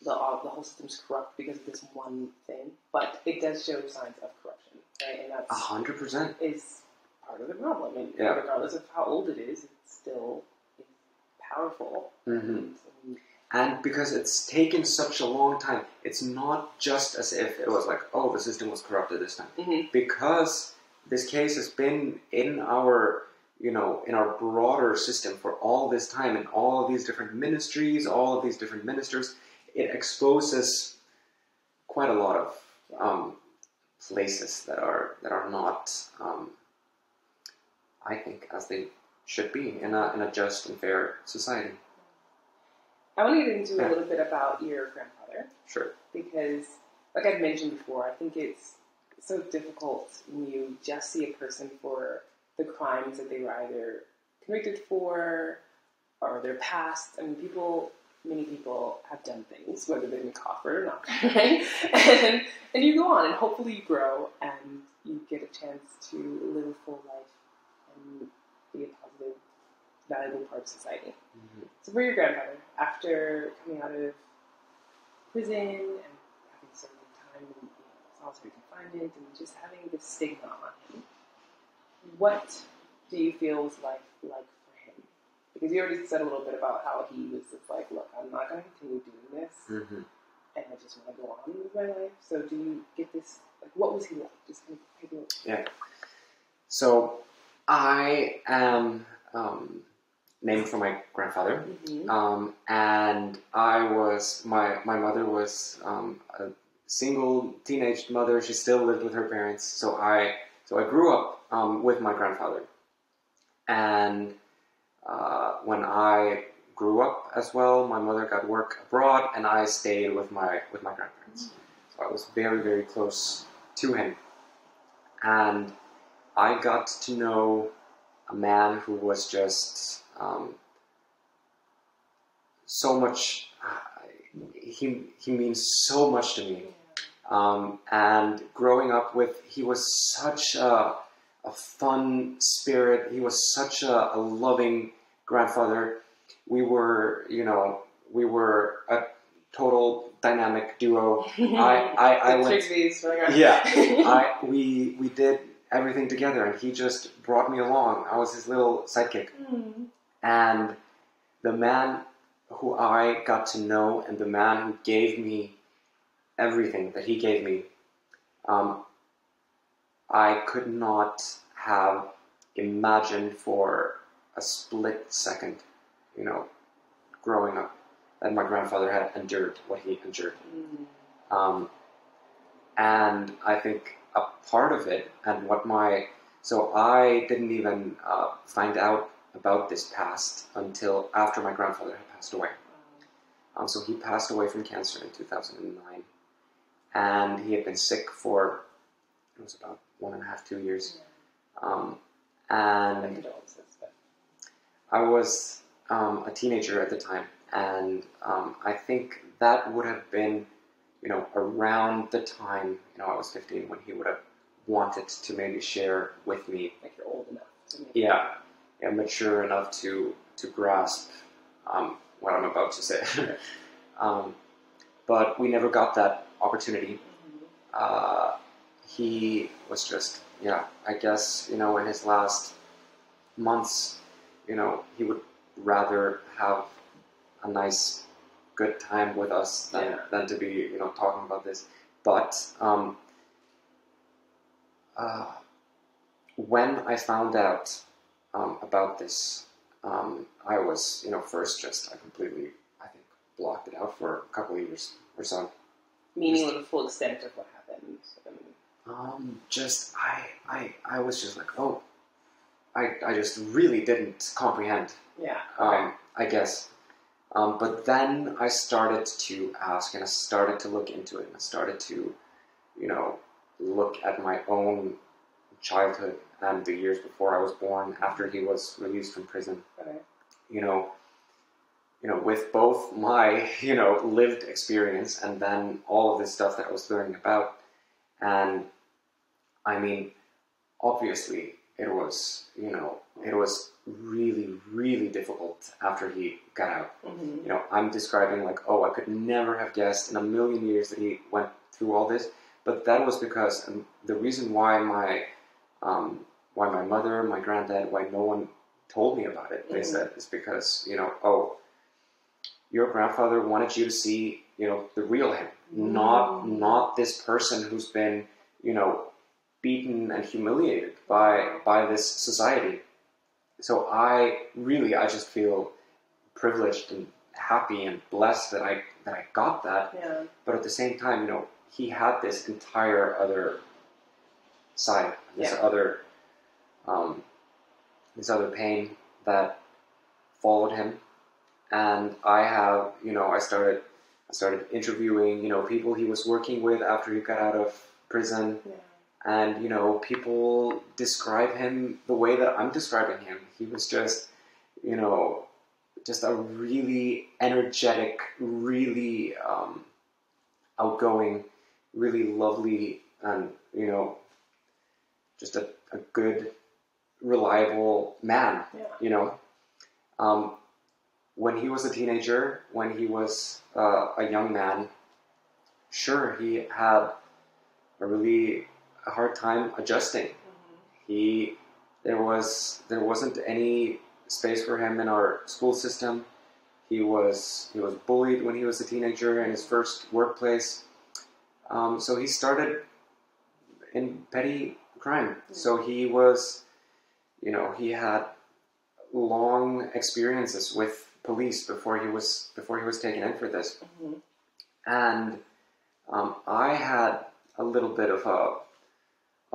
the whole system's corrupt because of this one thing, but it does show signs of corruption, right? And that's 100% is part of the problem. And regardless of how old it is still powerful. And because it's taken such a long time, it's not just as if it was like, oh, the system was corrupted this time. Because this case has been in our, in our broader system for all this time, and all of these different ministries, all of these different ministers, it exposes quite a lot of places that are not, I think, as they should be in a just and fair society. I want to get into a little bit about your grandfather. Sure. Because, like I've mentioned before, I think it's so difficult when you just see a person for the crimes that they were either convicted for or their past. I mean, many people have done things, whether they've been caught for it or not, right? And you go on, and hopefully you grow, and you get a chance to live a full life and be a positive, valuable part of society. So for your grandfather, after coming out of prison and having served time in solitary confinement and just having this stigma on him, what do you feel was life like for him? Because you already said a little bit about how he was just like, look, I'm not going to continue doing this, and I just want to go on with my life. So do you get this, like, what was he like? Just kind of take a look. Yeah. So I am named for my grandfather, and my mother was a single teenage mother. She still lived with her parents, so I grew up with my grandfather, and when I grew up as well, my mother got work abroad, and I stayed with my grandparents. So I was very, very close to him, and I got to know a man who was just so much. He means so much to me. And growing up with, he was such a fun spirit. He was such a loving grandfather. We were a total dynamic duo. We did everything together, and he just brought me along. I was his little sidekick. And the man who I got to know, and the man who gave me everything that he gave me, I could not have imagined for a split second, growing up, that my grandfather had endured what he endured. And I think a part of it, and so I didn't even find out about this past until after my grandfather had passed away. So he passed away from cancer in 2009, and he had been sick for, it was about 1.5, 2 years. And I was a teenager at the time, and I think that would have been, around the time, I was 15, when he would have wanted to maybe share with me. Like you're old enough. Yeah, mature enough to grasp what I'm about to say. But we never got that opportunity. He was just, I guess, in his last months, he would rather have a nice, good time with us than to be, talking about this. But when I found out about this, I was, first I completely, I think, blocked it out for a couple of years or so. Meaning the full extent of what happened? I was just like, oh, I just really didn't comprehend. Yeah. Okay. I guess. But then I started to ask, and I started to look into it, and I started to, look at my own childhood and the years before I was born, after he was released from prison. Okay. With both my, lived experience and then all of this stuff that I was learning about. And I mean, obviously it was really, really difficult after he got out. Mm-hmm. I'm describing like, I could never have guessed in a million years that he went through all this. But that was because the reason why my mother, my granddad, why no one told me about it, they said, is because, your grandfather wanted you to see, the real him, not this person who's been, beaten and humiliated by this society. So I just feel privileged and happy and blessed that I got that. Yeah. But at the same time, he had this entire other side, this other pain that followed him. And I have, I started interviewing, people he was working with after he got out of prison. Yeah. And, people describe him the way that I'm describing him. He was just, just a really energetic, really outgoing, really lovely, and, just a good, reliable man, When he was a teenager, when he was a young man, sure, he had a really hard time adjusting. Mm-hmm. There wasn't any space for him in our school system. He was bullied when he was a teenager in his first workplace. So he started in petty crime. Mm-hmm. So he was, he had long experiences with police before he was taken in for this. Mm-hmm. And I had a little bit of a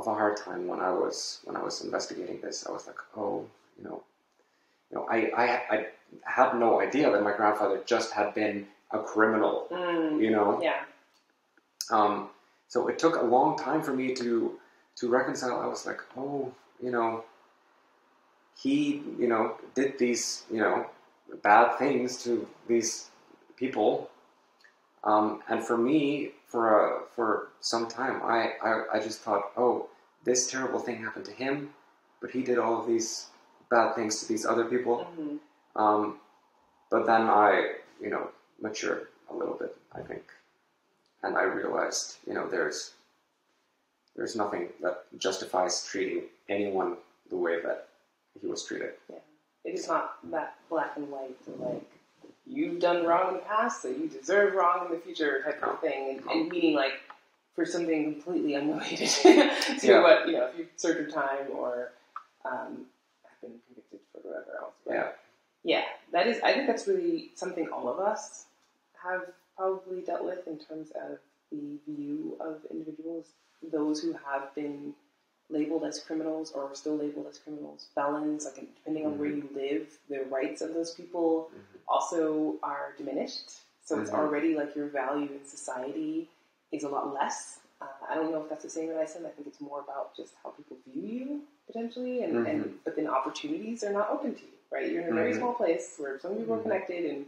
hard time when I was investigating this. I was like, I had no idea that my grandfather just had been a criminal. Yeah. So it took a long time for me to reconcile. I was like, he did these bad things to these people, and for me, for some time, I just thought, this terrible thing happened to him, but he did all of these bad things to these other people. Mm-hmm. But then I matured a little bit, I think, and I realized there's nothing that justifies treating anyone the way that he was treated. Yeah. It is not that black and white, like, you've done wrong in the past, so you deserve wrong in the future type of thing. And meaning, like, for something completely unrelated to what, if you've served your time or have been convicted for whatever else. But I think that's really something all of us have probably dealt with in terms of the view of individuals, those who have been labeled as criminals or still labeled as criminals, felons, like depending on where you live, the rights of those people also are diminished. So it's already like your value in society is a lot less. I don't know if that's the same in Iceland. I think it's more about just how people view you potentially, but then opportunities are not open to you, right? You're in a very small place where some people are connected and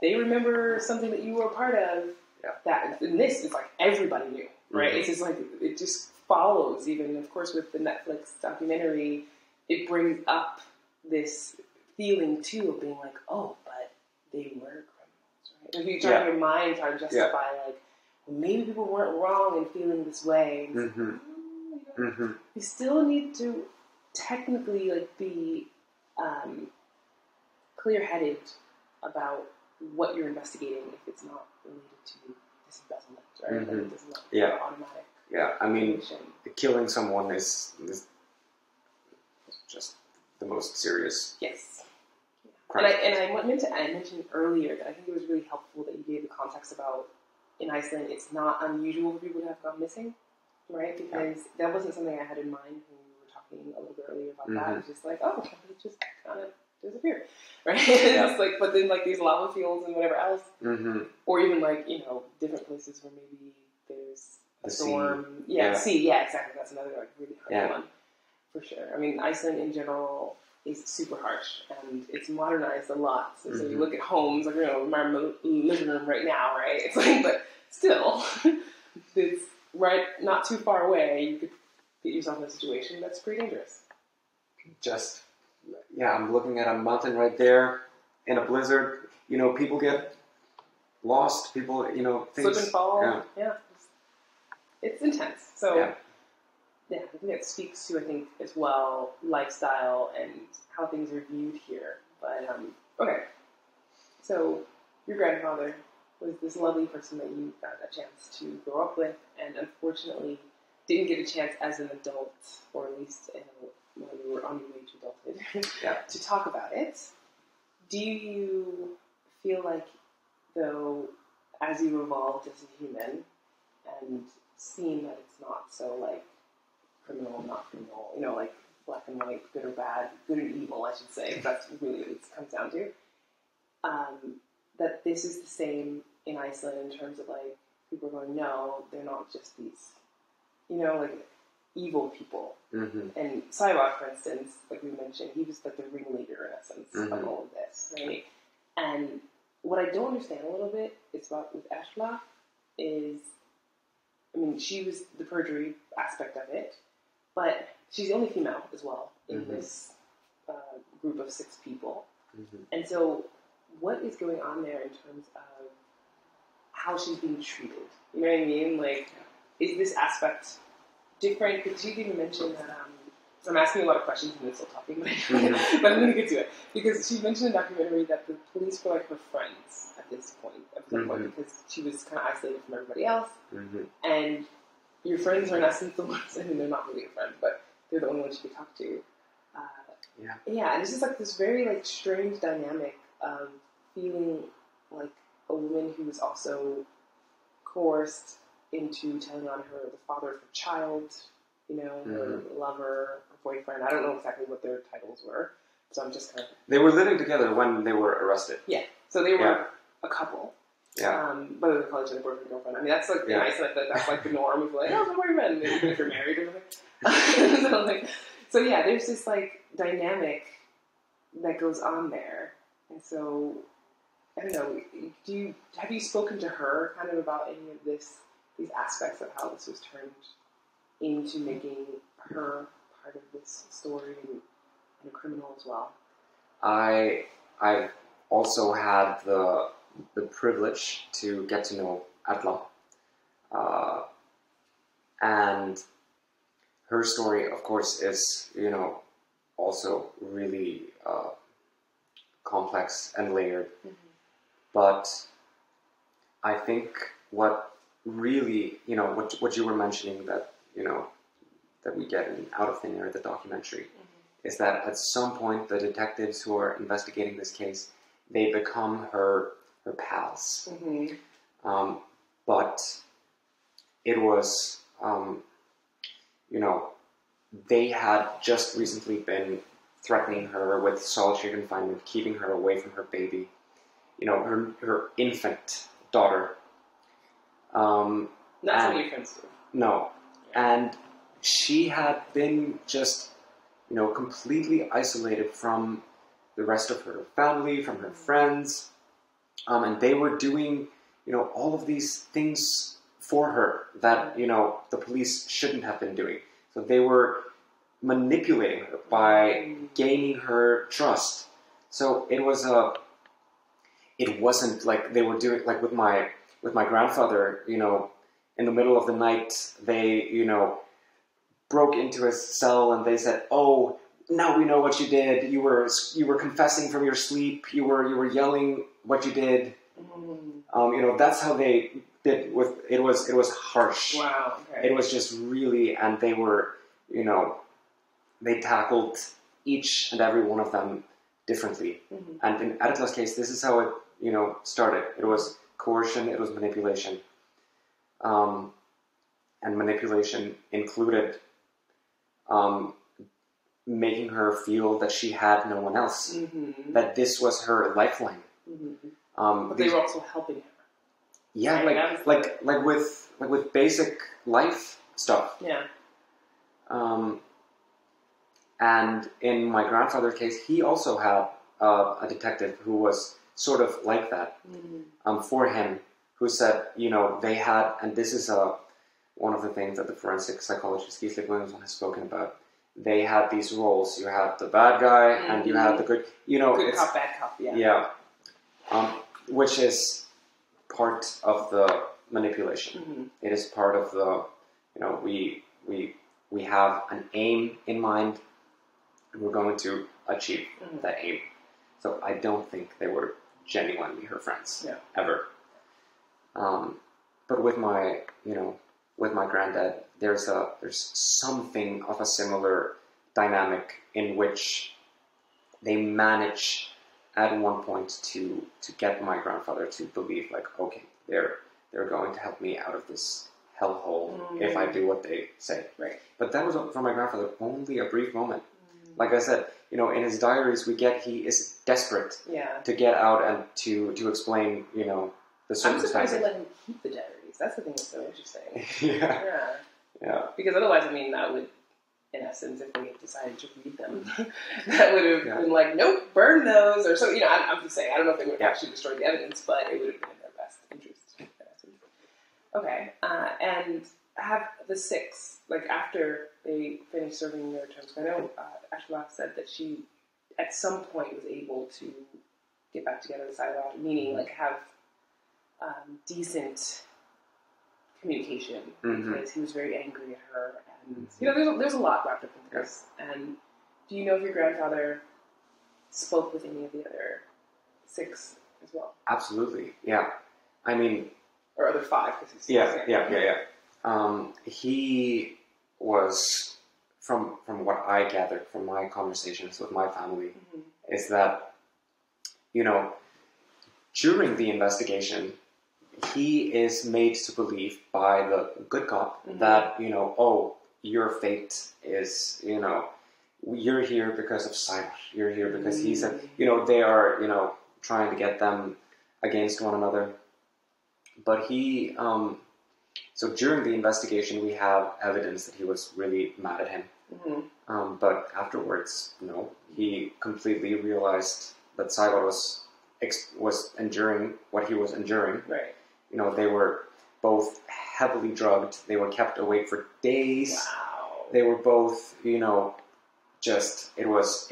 they remember something that you were a part of. Yeah. And this is like everybody knew, right? It's just like it just follows. Even of course with the Netflix documentary, it brings up this feeling too of being like, but they were criminals, right? If you try in your mind try to justify like, well, maybe people weren't wrong in feeling this way. You still need to technically like be clear-headed about what you're investigating if it's not related to this embezzlement, right? Like it doesn't automatic. Yeah, I mean, killing someone is just the most serious. Yes. And I mentioned earlier that I think it was really helpful that you gave the context about in Iceland, it's not unusual for people to have gone missing, right? Because that wasn't something I had in mind when we were talking a little bit earlier about that. It's just like, somebody just kind of disappear, right? Yeah. It's like, but then like these lava fields and whatever else, or even like different places where maybe there's a storm. Sea. Yeah, exactly. That's another like really hard one for sure. I mean, Iceland in general is super harsh, and it's modernized a lot. So you look at homes, like my living room right now, right? It's like, but still, it's right not too far away. You could get yourself in a situation that's pretty dangerous. I'm looking at a mountain right there in a blizzard. People get lost. People, things slip and fall. Yeah. It's intense. So. Yeah, I think that speaks to, I think, as well, lifestyle and how things are viewed here. But, okay. So, your grandfather was this lovely person that you got a chance to grow up with, and unfortunately didn't get a chance as an adult, or at least when you were on your way to adulthood, to talk about it. Do you feel like, though, as you evolved as a human, and seeing that it's not so, like, criminal, not criminal, like black and white, good or bad, good and evil, I should say. That's really what it comes down to. That this is the same in Iceland in terms of like, people are going, no, they're not just these, like evil people. And Saibak, for instance, like we mentioned, he was like the ringleader in essence of all of this, right? And what I don't understand a little bit is about with Ashla is, she was the perjury aspect of it. But she's the only female as well in this group of 6 people. And so what is going on there in terms of how she's being treated? You know what I mean? Like, is this aspect different? Because she even mentioned that, so I'm asking a lot of questions in this whole topic, but I'm going to get to it. Because she mentioned in the documentary that the police were like her friends at this point, because she was kind of isolated from everybody else. And your friends are in essence the ones, and they're not really your friends, but they're the only ones you can talk to. And it's just like this very like strange dynamic of feeling like a woman who was also coerced into telling on the father of her child, her lover, her boyfriend. I don't know exactly what their titles were, so I'm just kind of... They were living together when they were arrested. Yeah, so they were a couple. Whether they call each other boyfriend and girlfriend. That's like in Iceland, that's like the norm. Of like, oh, my boyfriend, even if you're married or something. so there's this like dynamic that goes on there, and so I don't know. Have you spoken to her kind of about any of these aspects of how this was turned into making her part of this story and a criminal as well? I've also had the privilege to get to know Atla. And her story, of course, is, also really complex and layered. But I think what really, what you were mentioning that, that we get out of thin air, the documentary, is that at some point the detectives who are investigating this case, they become her pals. But it was, they had just recently been threatening her with solitary confinement, keeping her away from her baby, her infant daughter. Not so many friends do. No. And she had been just, completely isolated from the rest of her family, from her friends. And they were doing, all of these things for her that, the police shouldn't have been doing. So they were manipulating her by gaining her trust. So it wasn't like they were doing, like with my grandfather, in the middle of the night, they, broke into his cell and they said, "Oh, now we know what you did. You were confessing from your sleep. You were yelling what you did." That's how they did with it. Was harsh. Wow. Okay. It was just really, and they were, they tackled each and every one of them differently. And in Atla's case, this is how it, started. It was coercion. It was manipulation. And manipulation included making her feel that she had no one else, that this was her lifeline. But they were also helping her. Yeah, right? like with basic life stuff. Yeah. And in my grandfather's case, he also had a detective who was sort of like that for him, who said, they had, and this is one of the things that the forensic psychologist Gisli Williamson has spoken about. They had these roles. You had the bad guy, and you had the good. Good cop, bad cop. Yeah. Yeah. Which is part of the manipulation. It is part of the. We have an aim in mind. We're going to achieve that aim. So I don't think they were genuinely her friends ever. But with my granddad, there's something of a similar dynamic in which they manage at one point to get my grandfather to believe, like, okay, they're going to help me out of this hellhole if I do what they say. Right. But that was, for my grandfather, only a brief moment. Like I said, in his diaries we get he is desperate to get out and to explain, the circumstances. I'm surprised they let him keep the diaries. That's the thing that's so interesting. Yeah. Because otherwise, that would, in essence, if we had decided to read them, that would have been like, nope, burn those, or so. I'm just saying. I don't know if they would have actually destroyed the evidence, but it would have been in their best interest. Okay, and have the six, like after they finished serving their terms. I know Ashla said that she, at some point, was able to get back together with Saibot, meaning like have decent communication because he was very angry at her, and there's a lot wrapped up in this. And do you know if your grandfather spoke with any of the other six as well? Absolutely, yeah. Or other five? He was, from what I gathered from my conversations with my family, is that, during the investigation, he is made to believe by the good cop that, your fate is, you're here because of Simon. You're here because he said, they are, trying to get them against one another. But he, so during the investigation, we have evidence that he was really mad at him. But afterwards, he completely realized that Saibot was enduring what he was enduring. Right. They were both heavily drugged. They were kept awake for days. Wow. They were both, it was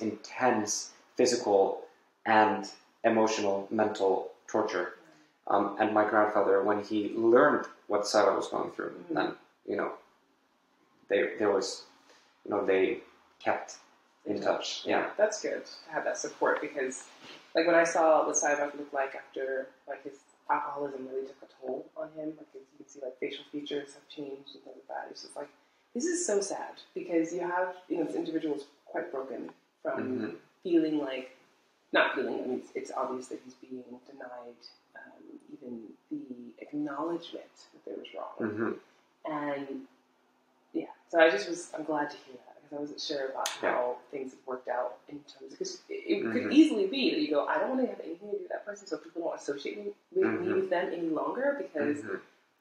intense physical and emotional, mental torture. And my grandfather, when he learned what Saibot was going through, then, they kept in touch. Yeah. That's good to have that support because, like, when I saw what Saibot looked like after, like, his alcoholism really took a toll on him, like, you can see, like, facial features have changed and things like that. It's just like, this is so sad because you have, this individual is quite broken from feeling like, not feeling, it's obvious that he's being denied even the acknowledgement that there was wrong. And, so I'm glad to hear that because I wasn't sure about how things have worked out in terms, because it could easily be that you go, I don't want to have anything to do with that person, so people don't associate me with them any longer, because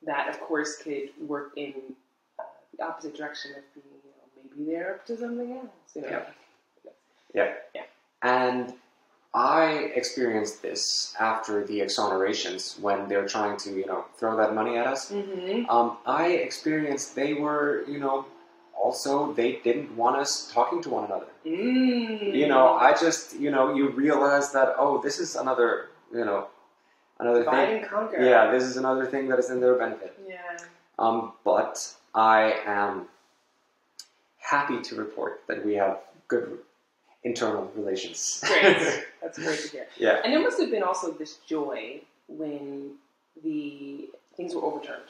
that, of course, could work in the opposite direction of being, maybe they're up to something else. Yeah. And I experienced this after the exonerations when they're trying to, throw that money at us. I experienced they were, also they didn't want us talking to one another. I just, you realize that, this is another, another divide thing. And conquer. Yeah, this is another thing that is in their benefit. Yeah. But I am happy to report that we have good internal relations. Great. That's great to hear. Yeah. And there must have been also this joy when the things were overturned,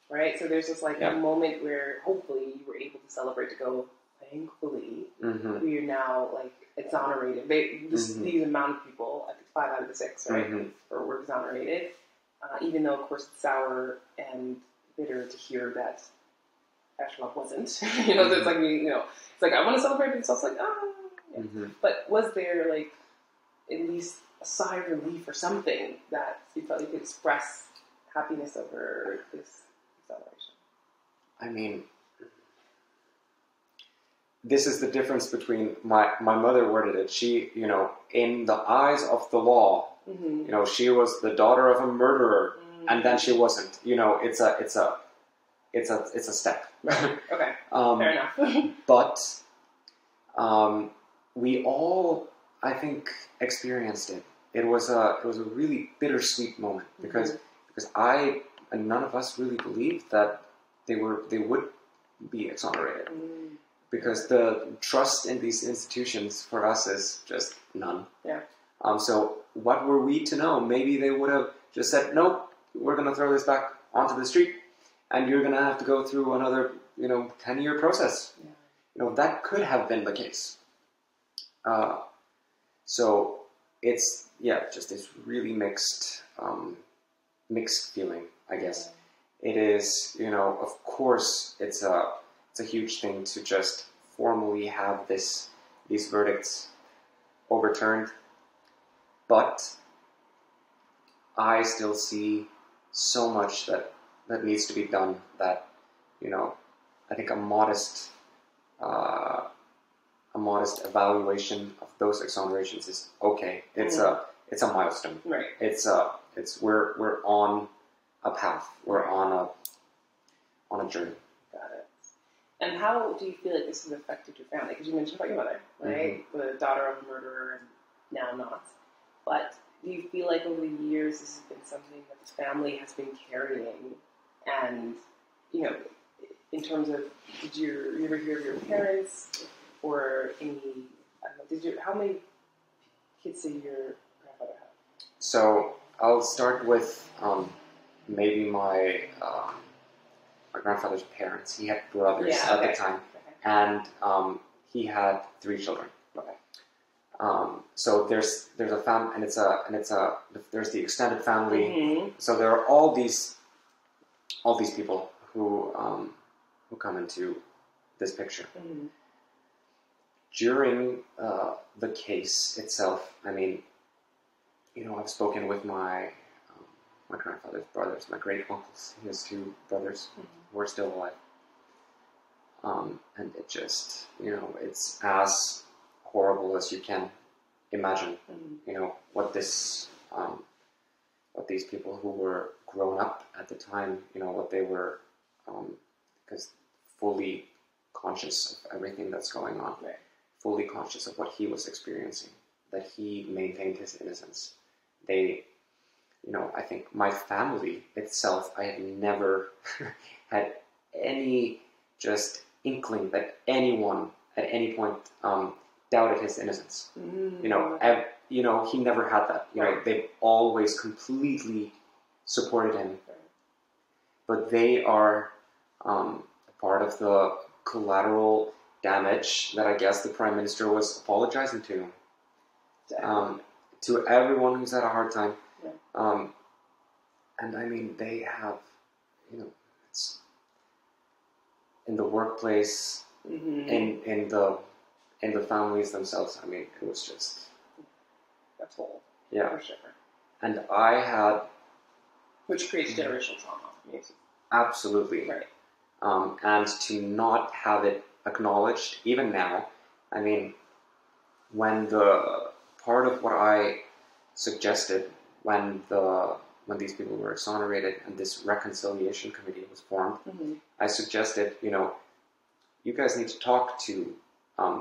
right? So there's this a moment where hopefully you were able to celebrate to go, thankfully, we are now exonerated. These amount of people, I think 5 out of the 6, right, were exonerated. Even though, of course, it's sour and bitter to hear that Echelon wasn't. You know, so it's like, it's like, I want to celebrate, but it's also like, yeah. But was there, like, at least a sigh of relief or something that you felt you could express happiness over this acceleration? I mean, this is the difference between my mother worded it. She, in the eyes of the law, she was the daughter of a murderer, and then she wasn't. It's a step. Right. Okay. Fair enough. But we all, I think, experienced it. It was a really bittersweet moment because I and none of us really believed that they would be exonerated. Because the trust in these institutions for us is just none. Yeah. So what were we to know? Maybe they would have just said, nope, we're going to throw this back onto the street, and you're going to have to go through another, 10-year process. Yeah. That could have been the case. So it's, just this really mixed feeling, I guess. Yeah. It is, of course, it's a huge thing to just formally have these verdicts overturned, but I still see so much that needs to be done that, I think a modest evaluation of those exonerations is okay. It's a milestone. Right. We're on a path. We're on a journey. Got it. And how do you feel like this has affected your family? Because you mentioned about your mother, right? The daughter of a murderer and now not. But do you feel like over the years this has been something that the family has been carrying? And, in terms of, did you ever hear of your parents or any, how many kids did your grandfather have? So I'll start with maybe my grandfather's parents. He had brothers at the time, and he had 3 children. Okay. So there's a family, and there's the extended family. So there are all these people who come into this picture. During the case itself, I mean, I've spoken with my grandfather's brothers, my great uncles. He has 2 brothers who are still alive. And it just, it's as horrible as you can imagine. What these people who were grown up at the time, what they were, because fully conscious of everything that's going on, fully conscious of what he was experiencing, that he maintained his innocence. They, I think my family itself, I have never had any just inkling that anyone at any point doubted his innocence. He never had that. They've always completely supported him. But they are part of the collateral damage that I guess the Prime Minister was apologizing to. To everyone who's had a hard time. And I mean, they have, it's in the workplace, in the families themselves. I mean, it was just a toll. Yeah, for sure. And I had, which creates generational trauma. Absolutely. Right. And to not have it acknowledged, even now. I mean, when the part of what I suggested when these people were exonerated and this reconciliation committee was formed, I suggested, you guys need to talk to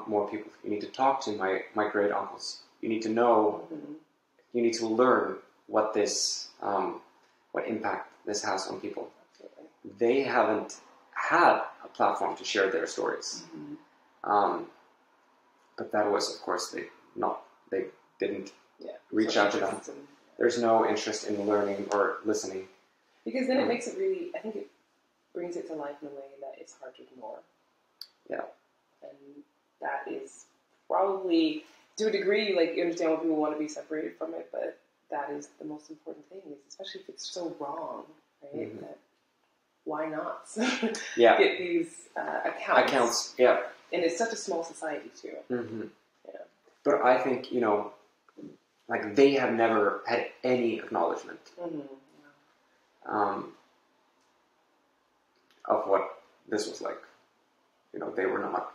more people. You need to talk to my great uncles. You need to know, you need to learn what this, what impact this has on people. Absolutely. They haven't had a platform to share their stories. But that was, of course, they didn't reach out to them. There's no interest in learning or listening. Because then it makes it really, I think it brings it to life in a way that it's hard to ignore. Yeah. And that is probably, to a degree, like, you understand why people want to be separated from it, but that is the most important thing, especially if it's so wrong, right? That why not? Yeah. Get these accounts. Accounts, yeah. And it's such a small society, too. Mm-hmm. Yeah. But I think, you know, like, they have never had any acknowledgement of what this was like. You know, they were not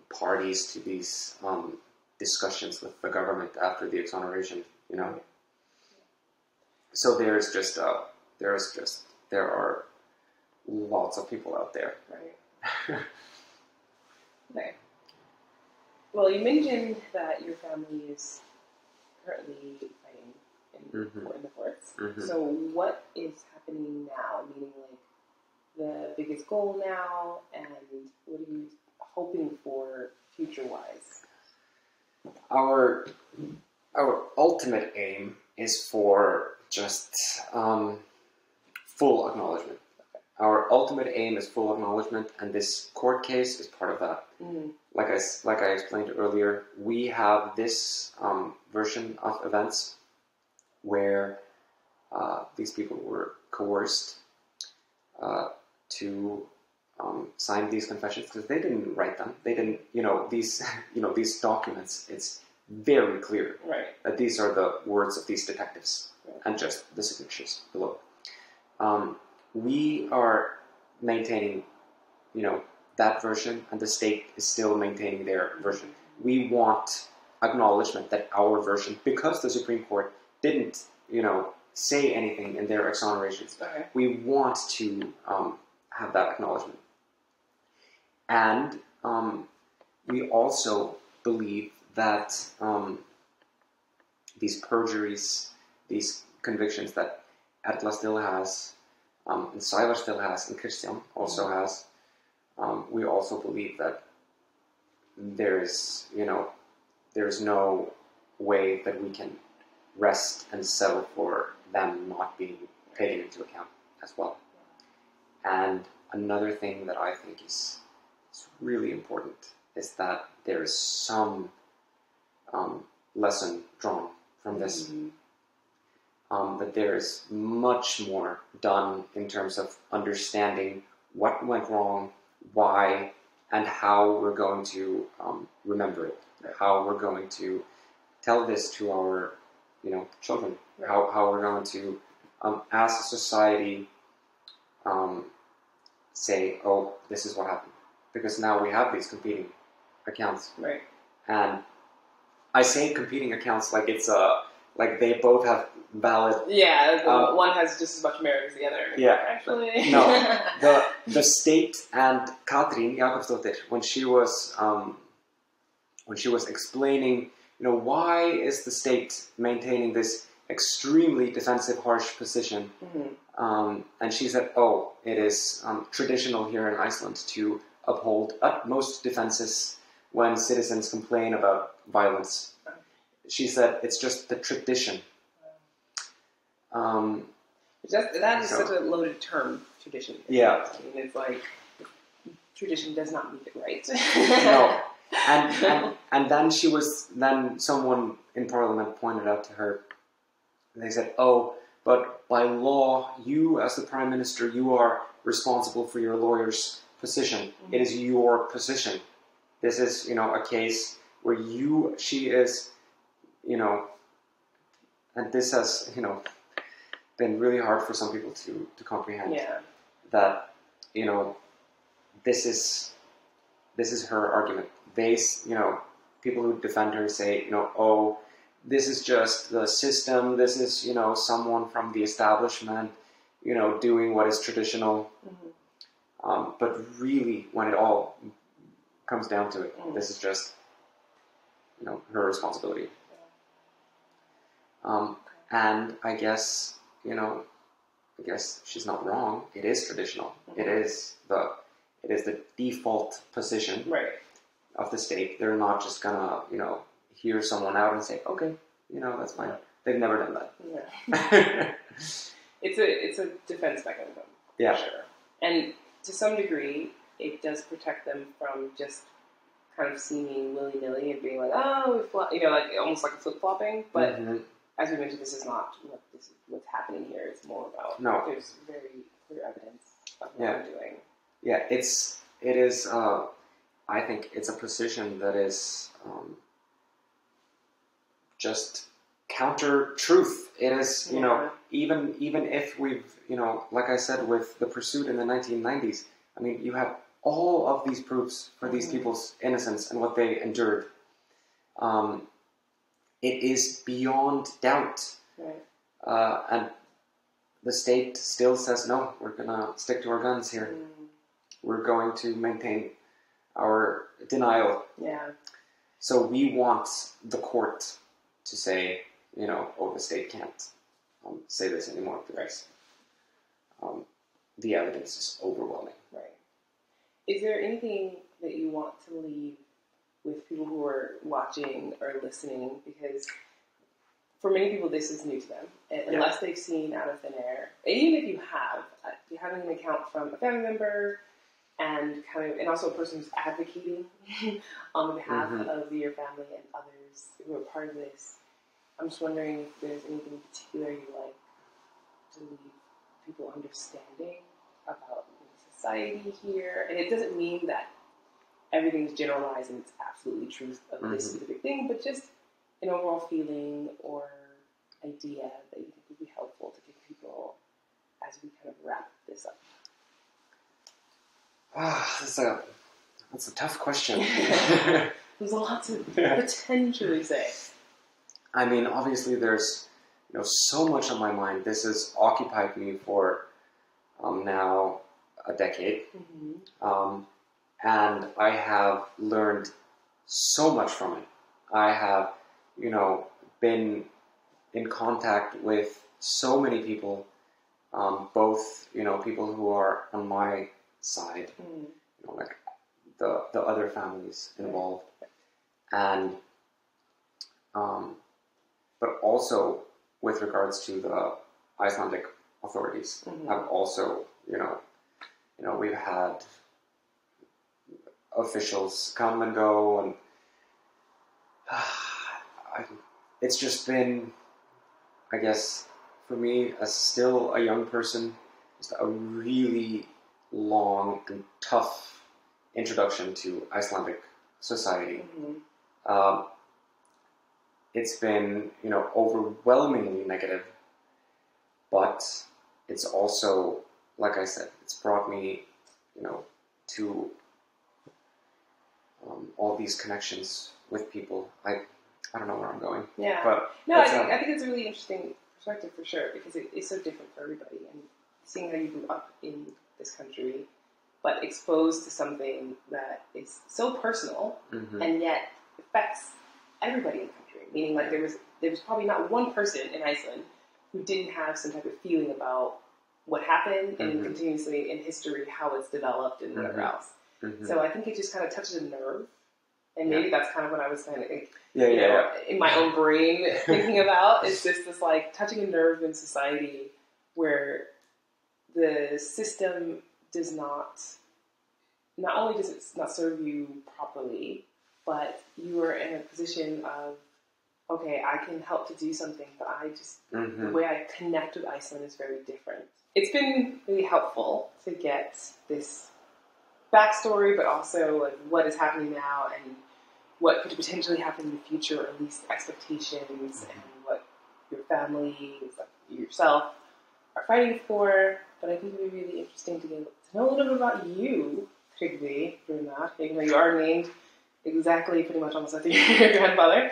parties to these discussions with the government after the exoneration, you know. So there are lots of people out there. Right. Okay. Well, you mentioned that your family is currently fighting in the courts. Mm-hmm. So what is happening now? Meaning, like, the biggest goal now, and what are you hoping for future-wise? Our ultimate aim is for just full acknowledgement. Okay. Our ultimate aim is full acknowledgement, and this court case is part of that. Mm-hmm. Like I explained earlier, we have this version of events where these people were coerced to sign these confessions, because they didn't write them. They didn't, these documents. It's very clear that these are the words of these detectives and just the signatures below. We are maintaining, that version, and the state is still maintaining their version. We want acknowledgement that our version, because the Supreme Court didn't, say anything in their exonerations, we want to have that acknowledgement. And we also believe that these perjuries, these convictions that Erla still has, and Sævar still has, and Christian also has, we also believe that there's no way that we can rest and settle for them not being taken into account as well. And another thing that I think is really important is that there is some lesson drawn from this. That there is much more done in terms of understanding what went wrong, why, and how we're going to remember it, how we're going to tell this to our children, how we're going to, as a society, say, oh, this is what happened. Because now we have these competing accounts. Right. And I say competing accounts like it's like they both have valid... Yeah, one has just as much merit as the other. Yeah. Actually. No, the state and Katrín Jakobsdóttir, when she was explaining, why is the state maintaining this extremely defensive, harsh position? And she said, oh, it is traditional here in Iceland to uphold utmost defenses when citizens complain about violence. She said, it's just the tradition. That is such a loaded term, tradition. Yeah. I mean, it's like, tradition does not make it right. No. And then someone in Parliament pointed out to her, and they said, oh, but by law, you as the Prime Minister, you are responsible for your lawyer's position. It is your position. This is, a case where she is, and this has, been really hard for some people to comprehend. Yeah. That, this is her argument. People who defend her say, oh, this is just the system. This is, someone from the establishment, doing what is traditional. But really, when it all comes down to it, this is just, her responsibility. And I guess she's not wrong. It is traditional. It is the default position of the state. They're not just gonna, hear someone out and say, okay, that's fine. They've never done that. Yeah. It's a defense mechanism. Yeah. For sure. And to some degree, it does protect them from just kind of seeming willy-nilly and being like, oh, like almost like a flip-flopping. But as we mentioned, this is not what's happening here. It's more about there's very clear evidence. what I'm doing. Yeah, it is. I think it's a position that is just counter truth. It is, you know, even if we've, you know, like I said with the pursuit in the 1990s. I mean, you have all of these proofs for these people's innocence and what they endured. It is beyond doubt, and the state still says no. We're gonna stick to our guns here. We're going to maintain our denial. Yeah. So we want the court to say, you know, oh, the state can't say this anymore because the evidence is overwhelming. Right. Is there anything that you want to leave with people who are watching or listening? Because for many people, this is new to them. And unless they've seen Out of Thin Air, even if you have, having an account from a family member and and also a person who's advocating on behalf of your family and others who are part of this, I'm just wondering if there's anything in particular you like to leave people understanding about the society here. And it doesn't mean that everything is generalized and it's absolutely truth of this specific thing, but just an overall feeling or idea that you think would be helpful to give people as we kind of wrap this up. That's a tough question. There's a lot to potentially say. I mean, obviously there's, you know, so much on my mind. This has occupied me for now a decade. And I have learned so much from it. I have, you know, been in contact with so many people, both, you know, people who are on my side, you know, like the other families involved, and but also with regards to the Icelandic authorities. I've also, you know, we've had officials come and go, and it's just been, I guess, for me, as still a young person, just a really long and tough introduction to Icelandic society. It's been, you know, overwhelmingly negative, but it's also, like I said, it's brought me, you know, to all these connections with people. I don't know where I'm going. Yeah. But no, I think it's a really interesting perspective for sure, because it is so different for everybody. And seeing how you grew up in this country, but exposed to something that is so personal and yet affects everybody in the country. Meaning, like, there was probably not one person in Iceland who didn't have some type of feeling about what happened and continuously in history how it's developed and whatever else. So I think it just kind of touches a nerve. And maybe that's kind of what I was kind of in my own brain thinking about. It's just this, like, touching a nerve in society where the system does not only does it not serve you properly, but you are in a position of, okay, I can help to do something, but I just, the way I connect with Iceland is very different. It's been really helpful to get this backstory, but also, like, what is happening now and what could potentially happen in the future, or at least expectations, and what your family, yourself, are fighting for. But I think it would be really interesting to get to know a little bit about you, Tryggvi Rúnar, even though you are named exactly pretty much almost after your grandfather.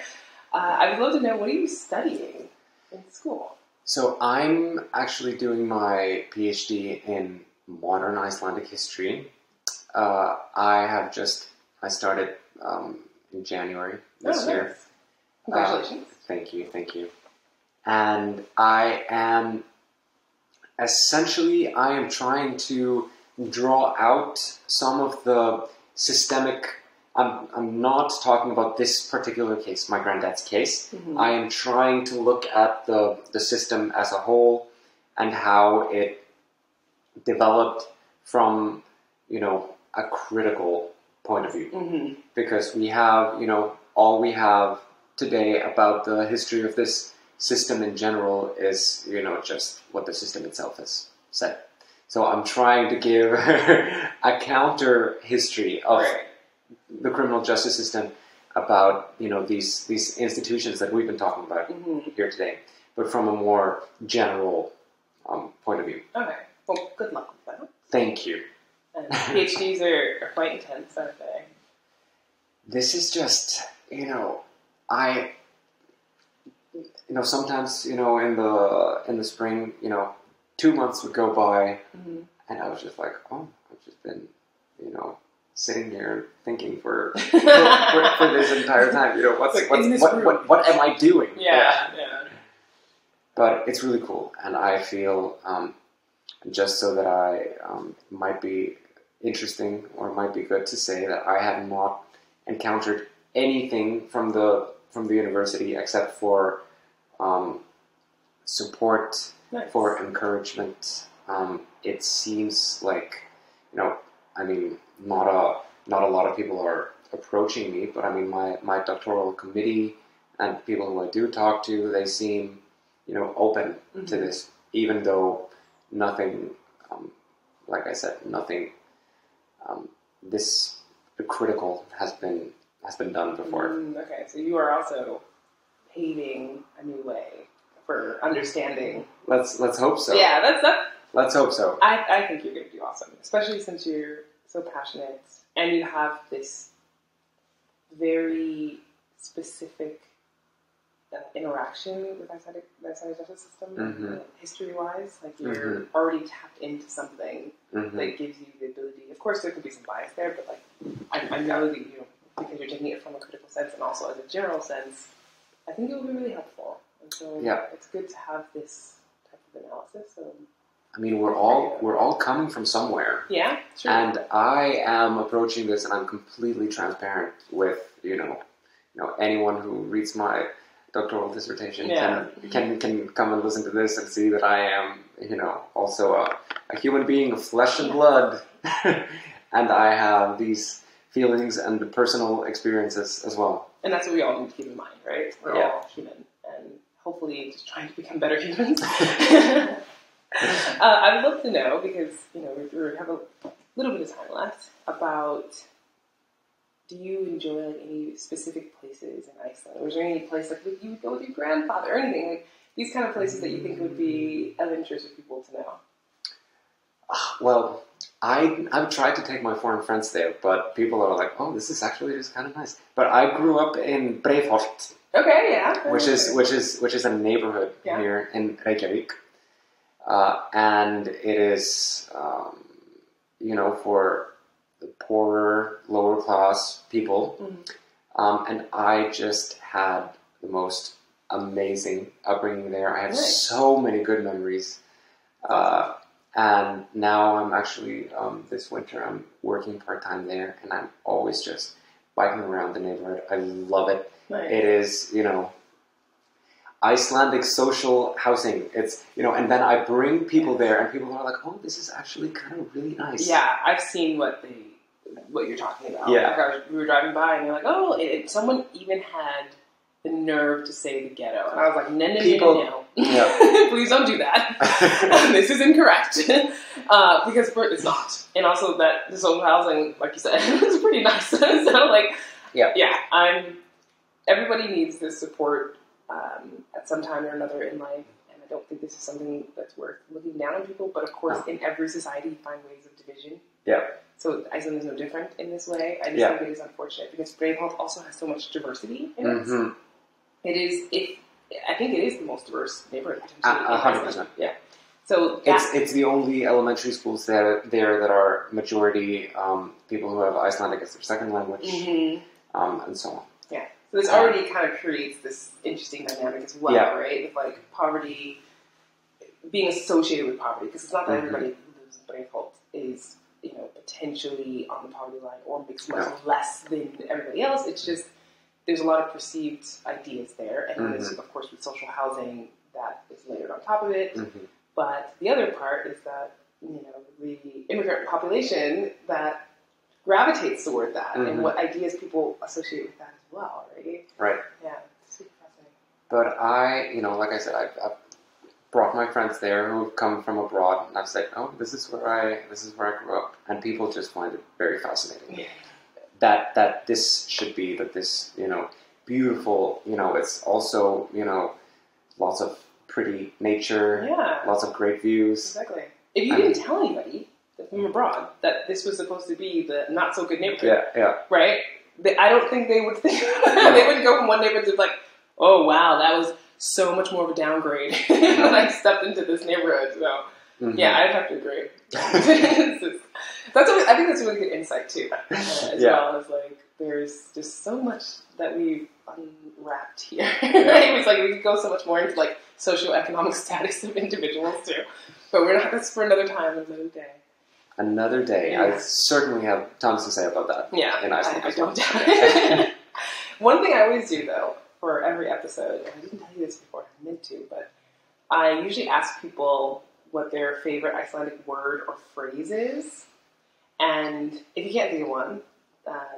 I would love to know, what are you studying in school? So I'm actually doing my PhD in modern Icelandic history. I started in January this year. Congratulations. Thank you. And I am trying to draw out some of the systemic. I'm not talking about this particular case, my granddad's case. I am trying to look at the system as a whole and how it developed from, you know, a critical point of view. Because we have, you know, all we have today about the history of this system in general is, you know, just what the system itself has said. So I'm trying to give a counter history of the criminal justice system about, these institutions that we've been talking about here today, but from a more general point of view. Okay. Well, good luck with that. Thank you. And PhDs are quite intense, aren't they? This is just, sometimes, in the spring, 2 months would go by, and I was just like, oh, I've just been, sitting here thinking for this entire time. What am I doing? Yeah. But it's really cool, and I feel just so that I might be interesting or might be good to say that I have not encountered anything from the university except for support, for encouragement. It seems like not a lot of people are approaching me, but my doctoral committee and people who I do talk to, they seem open to this, even though nothing, like I said, nothing this critical has been done before. Okay, so you are also paving a new way for understanding. Let's hope so. Yeah, let's hope so. I think you're going to do awesome, especially since you're so passionate and you have this very specific interaction with the Icelandic justice system, history-wise. Like you're already tapped into something that gives you the ability. Of course, there could be some bias there, but I know that because you're taking it from a critical sense and also as a general sense, I think it will be really helpful. And so it's good to have this type of analysis. So, we're all coming from somewhere. Yeah, sure. And I am approaching this, and I'm completely transparent with anyone who reads my doctoral dissertation can come and listen to this and see that I am also a human being of flesh and blood, and I have these feelings and personal experiences as well. And that's what we all need to keep in mind, right? We're all human, and hopefully just trying to become better humans. I would love to know, because we have a little bit of time left, about, do you enjoy any specific places in Iceland? Or is there any place you would go with your grandfather or anything, like these kind of places that you think would be of interest for people to know? Well, I've tried to take my foreign friends there, but people are like, "Oh, this is actually just kind of nice." But I grew up in Breiðholt. Okay, yeah. Which is a neighborhood here in Reykjavik, and it is for the poorer, lower class people, and I just had the most amazing upbringing there. I have so many good memories. And now I'm actually, this winter, I'm working part-time there, and I'm always just biking around the neighborhood. I love it. Nice. It is, Icelandic social housing. It's, and then I bring people there, and people are like, oh, this is actually kind of really nice. Yeah, I've seen what you're talking about. Yeah. Like we were driving by, and you're like, oh, someone even had the nerve to say the ghetto. And I was like, no. Yeah. Please don't do that. This is incorrect. Because it's not. And also that the social housing, like you said, is pretty nice. So everybody needs this support at some time or another in life. And I don't think this is something that's worth looking down on people. But of course, in every society, you find ways of division. Yeah. So Iceland is no different in this way. I just think it is unfortunate because Breiðholt also has so much diversity in it. I think it is the most diverse neighborhood potentially. 100%. Yeah. So it's the only elementary schools there that are majority people who have Icelandic as their second language, and so on. Yeah. So this already kind of creates this interesting dynamic as well, right? With like poverty being associated with poverty, because it's not that everybody who lives in Breiðholt is potentially on the poverty line or makes much less than everybody else. It's just there's a lot of perceived ideas there, and there's, of course, with social housing that is layered on top of it. But the other part is that the immigrant population that gravitates toward that, and what ideas people associate with that as well, right? Right. Yeah, it's super fascinating. But I, like I said, I've brought my friends there who've come from abroad, and I've said, "Oh, this is where I grew up," and people just find it very fascinating. Yeah. That this should be this beautiful. It's also lots of pretty nature, lots of great views. Exactly. If you didn't tell anybody from abroad that this was supposed to be the not so good neighborhood, right? I don't think they would think they wouldn't go from one neighborhood to like, oh wow, that was so much more of a downgrade when I stepped into this neighborhood. So yeah, I'd have to agree. I think that's a really good insight too, as well as like there's just so much that we've unwrapped here. It was like we could go so much more into like socioeconomic status of individuals too, but we're not. That's for another time, another day. Another day. Yeah. I certainly have tons to say about that. Yeah, in Iceland. I don't doubt it. One thing I always do though, for every episode, and I didn't tell you this before, I meant to, but I usually ask people what their favorite Icelandic word or phrase is. And if you can't think of one,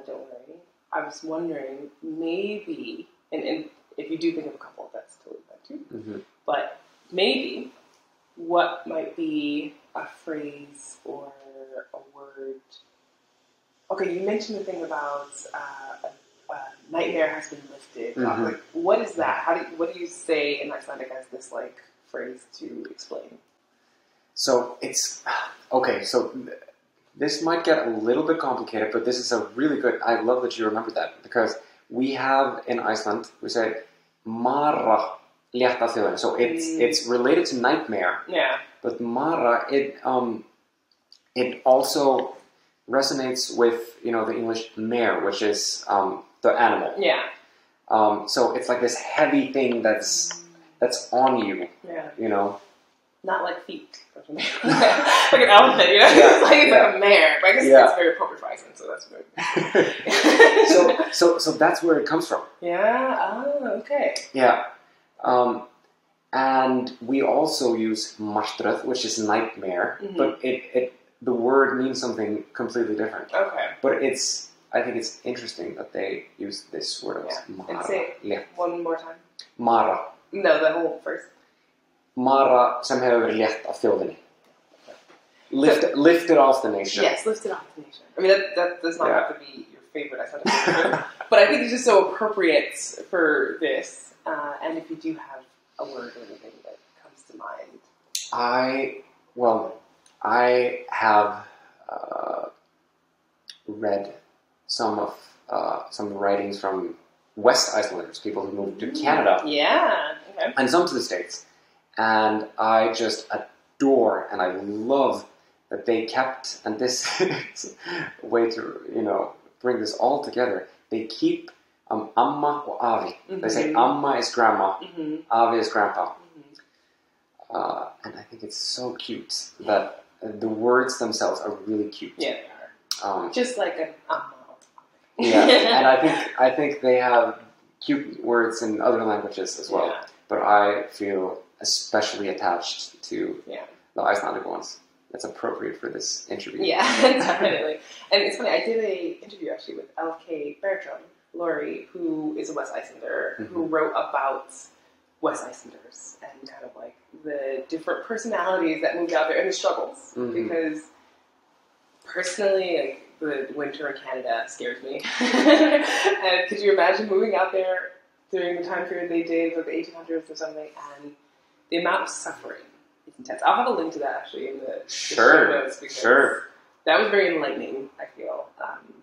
don't worry. I was wondering, maybe, and if you do think of a couple, that's totally fine too. But maybe, what might be a phrase or a word? Okay, you mentioned the thing about a nightmare has been lifted. Like, what is that? What do you say in Icelandic as this like phrase to explain? So it's okay. So this might get a little bit complicated, but this is a really good. I love that you remember that because we have in Iceland we say mara létta þjóðin. So it's related to nightmare. Yeah. But mara it also resonates with the English mare, which is the animal. Yeah. So it's like this heavy thing that's on you. Yeah. Not like feet or something. Like an elephant, It's like a mare. But I guess it's very appropriate for Iceland, so that's good. so that's where it comes from. Yeah. Oh, okay. Yeah. And we also use martröð, which is nightmare, but the word means something completely different. Okay. But I think it's interesting that they use this word as mara. And say it one more time. Mara. No, the whole first. Mara sem hefur verið létt af þjóðinni. Lifted off the nation. Yes, lifted off the nation. I mean, that does not have to be your favorite Icelandic, but I think it's just so appropriate for this. And if you do have a word or anything that comes to mind. I have read some writings from West Icelanders, people who moved to Canada. Yeah. Okay. And some to the States. And I just adore and I love that they kept, and this is a way to, bring this all together. They keep amma or avi. They say amma is grandma, avi is grandpa. And I think it's so cute that the words themselves are really cute. Yeah, they are. Just like an amma. Yeah, and I think they have cute words in other languages as well. Yeah. But I feel especially attached to the Icelandic ones. That's appropriate for this interview. Yeah, definitely. And it's funny, I did an interview actually with L.K. Bertram, Laurie, who is a West Icelander, who wrote about West Icelanders and kind of like the different personalities that moved out there and the struggles. Because personally, like, the winter in Canada scares me. And could you imagine moving out there during the time period they did, like the 1800s or something, and the amount of suffering is intense. I'll have a link to that actually in the show notes because that was very enlightening, I feel.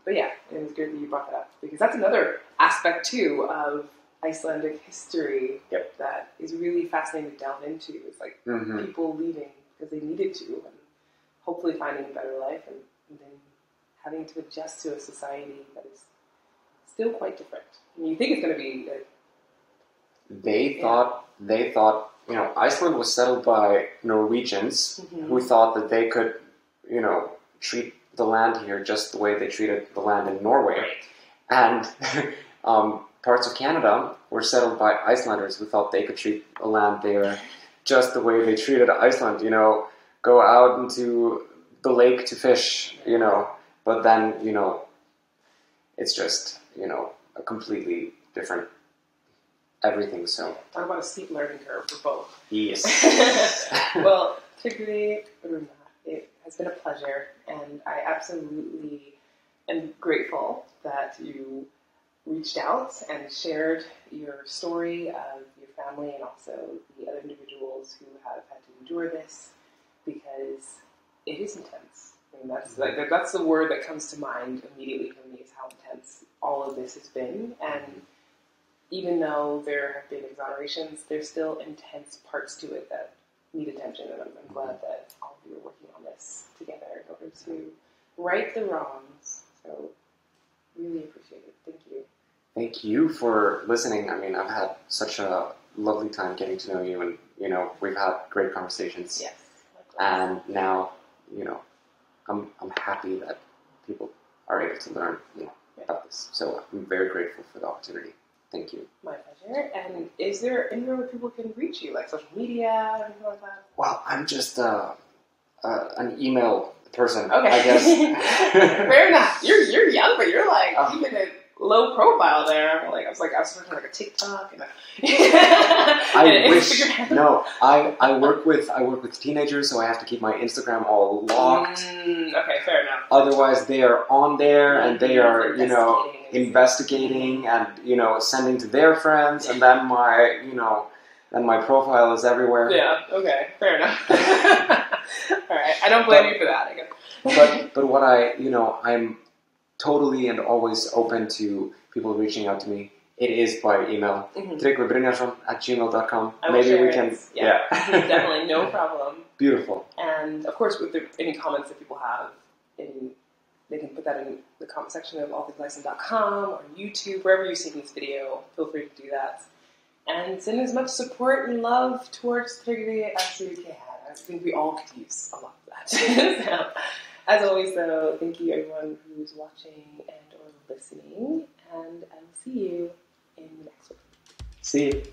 But yeah, it was good that you brought that up because that's another aspect too of Icelandic history that is really fascinating to delve into. It's like people leaving because they needed to and hopefully finding a better life and then having to adjust to a society that is still quite different. I mean, you think it's going to be... They thought, Iceland was settled by Norwegians who thought that they could, treat the land here just the way they treated the land in Norway. And parts of Canada were settled by Icelanders who thought they could treat the land there just the way they treated Iceland, go out into the lake to fish, but then, it's just, a completely different everything. So talk about a steep learning curve for both. yes. Well, Tryggvi Rúnar, it has been a pleasure, and I absolutely am grateful that you reached out and shared your story of your family and also the other individuals who have had to endure this, because it is intense. I mean, that's the word that comes to mind immediately for me, is how intense all of this has been. And even though there have been exonerations, there's still intense parts to it that need attention, and I'm glad that all of you are working on this together in order to right the wrongs. So really appreciate it. Thank you. Thank you for listening. I mean, I've had such a lovely time getting to know you, and we've had great conversations. Yes. And now, I'm happy that people are able to learn about this. So I'm very grateful for the opportunity. Thank you. My pleasure. And is there anywhere where people can reach you, like social media or anything like that? Well, I'm just an email person, okay. I guess. Fair enough. You're young, but you're like even a low profile there. I was working like a TikTok and I wish. No, I work with teenagers, so I have to keep my Instagram all locked. Okay, fair enough. Otherwise, they are on there and they are investigating and sending to their friends, and then my profile is everywhere. Yeah. Okay. Fair enough. All right. I don't blame you for that. I guess. but what I'm totally and always open to people reaching out to me. It is by email. Tryggvi Brynjarsson @gmail.com. Maybe we can. Yeah. Definitely, no problem. Beautiful. And of course, with any comments that people have, they can put that in the comment section of allthingsiceland.com or YouTube, wherever you're seeing this video. Feel free to do that. And send as much support and love towards Tryggvi as you can. I think we all could use a lot of that. So, as always, though, thank you everyone who's watching and or listening, and I will see you in the next one. See you.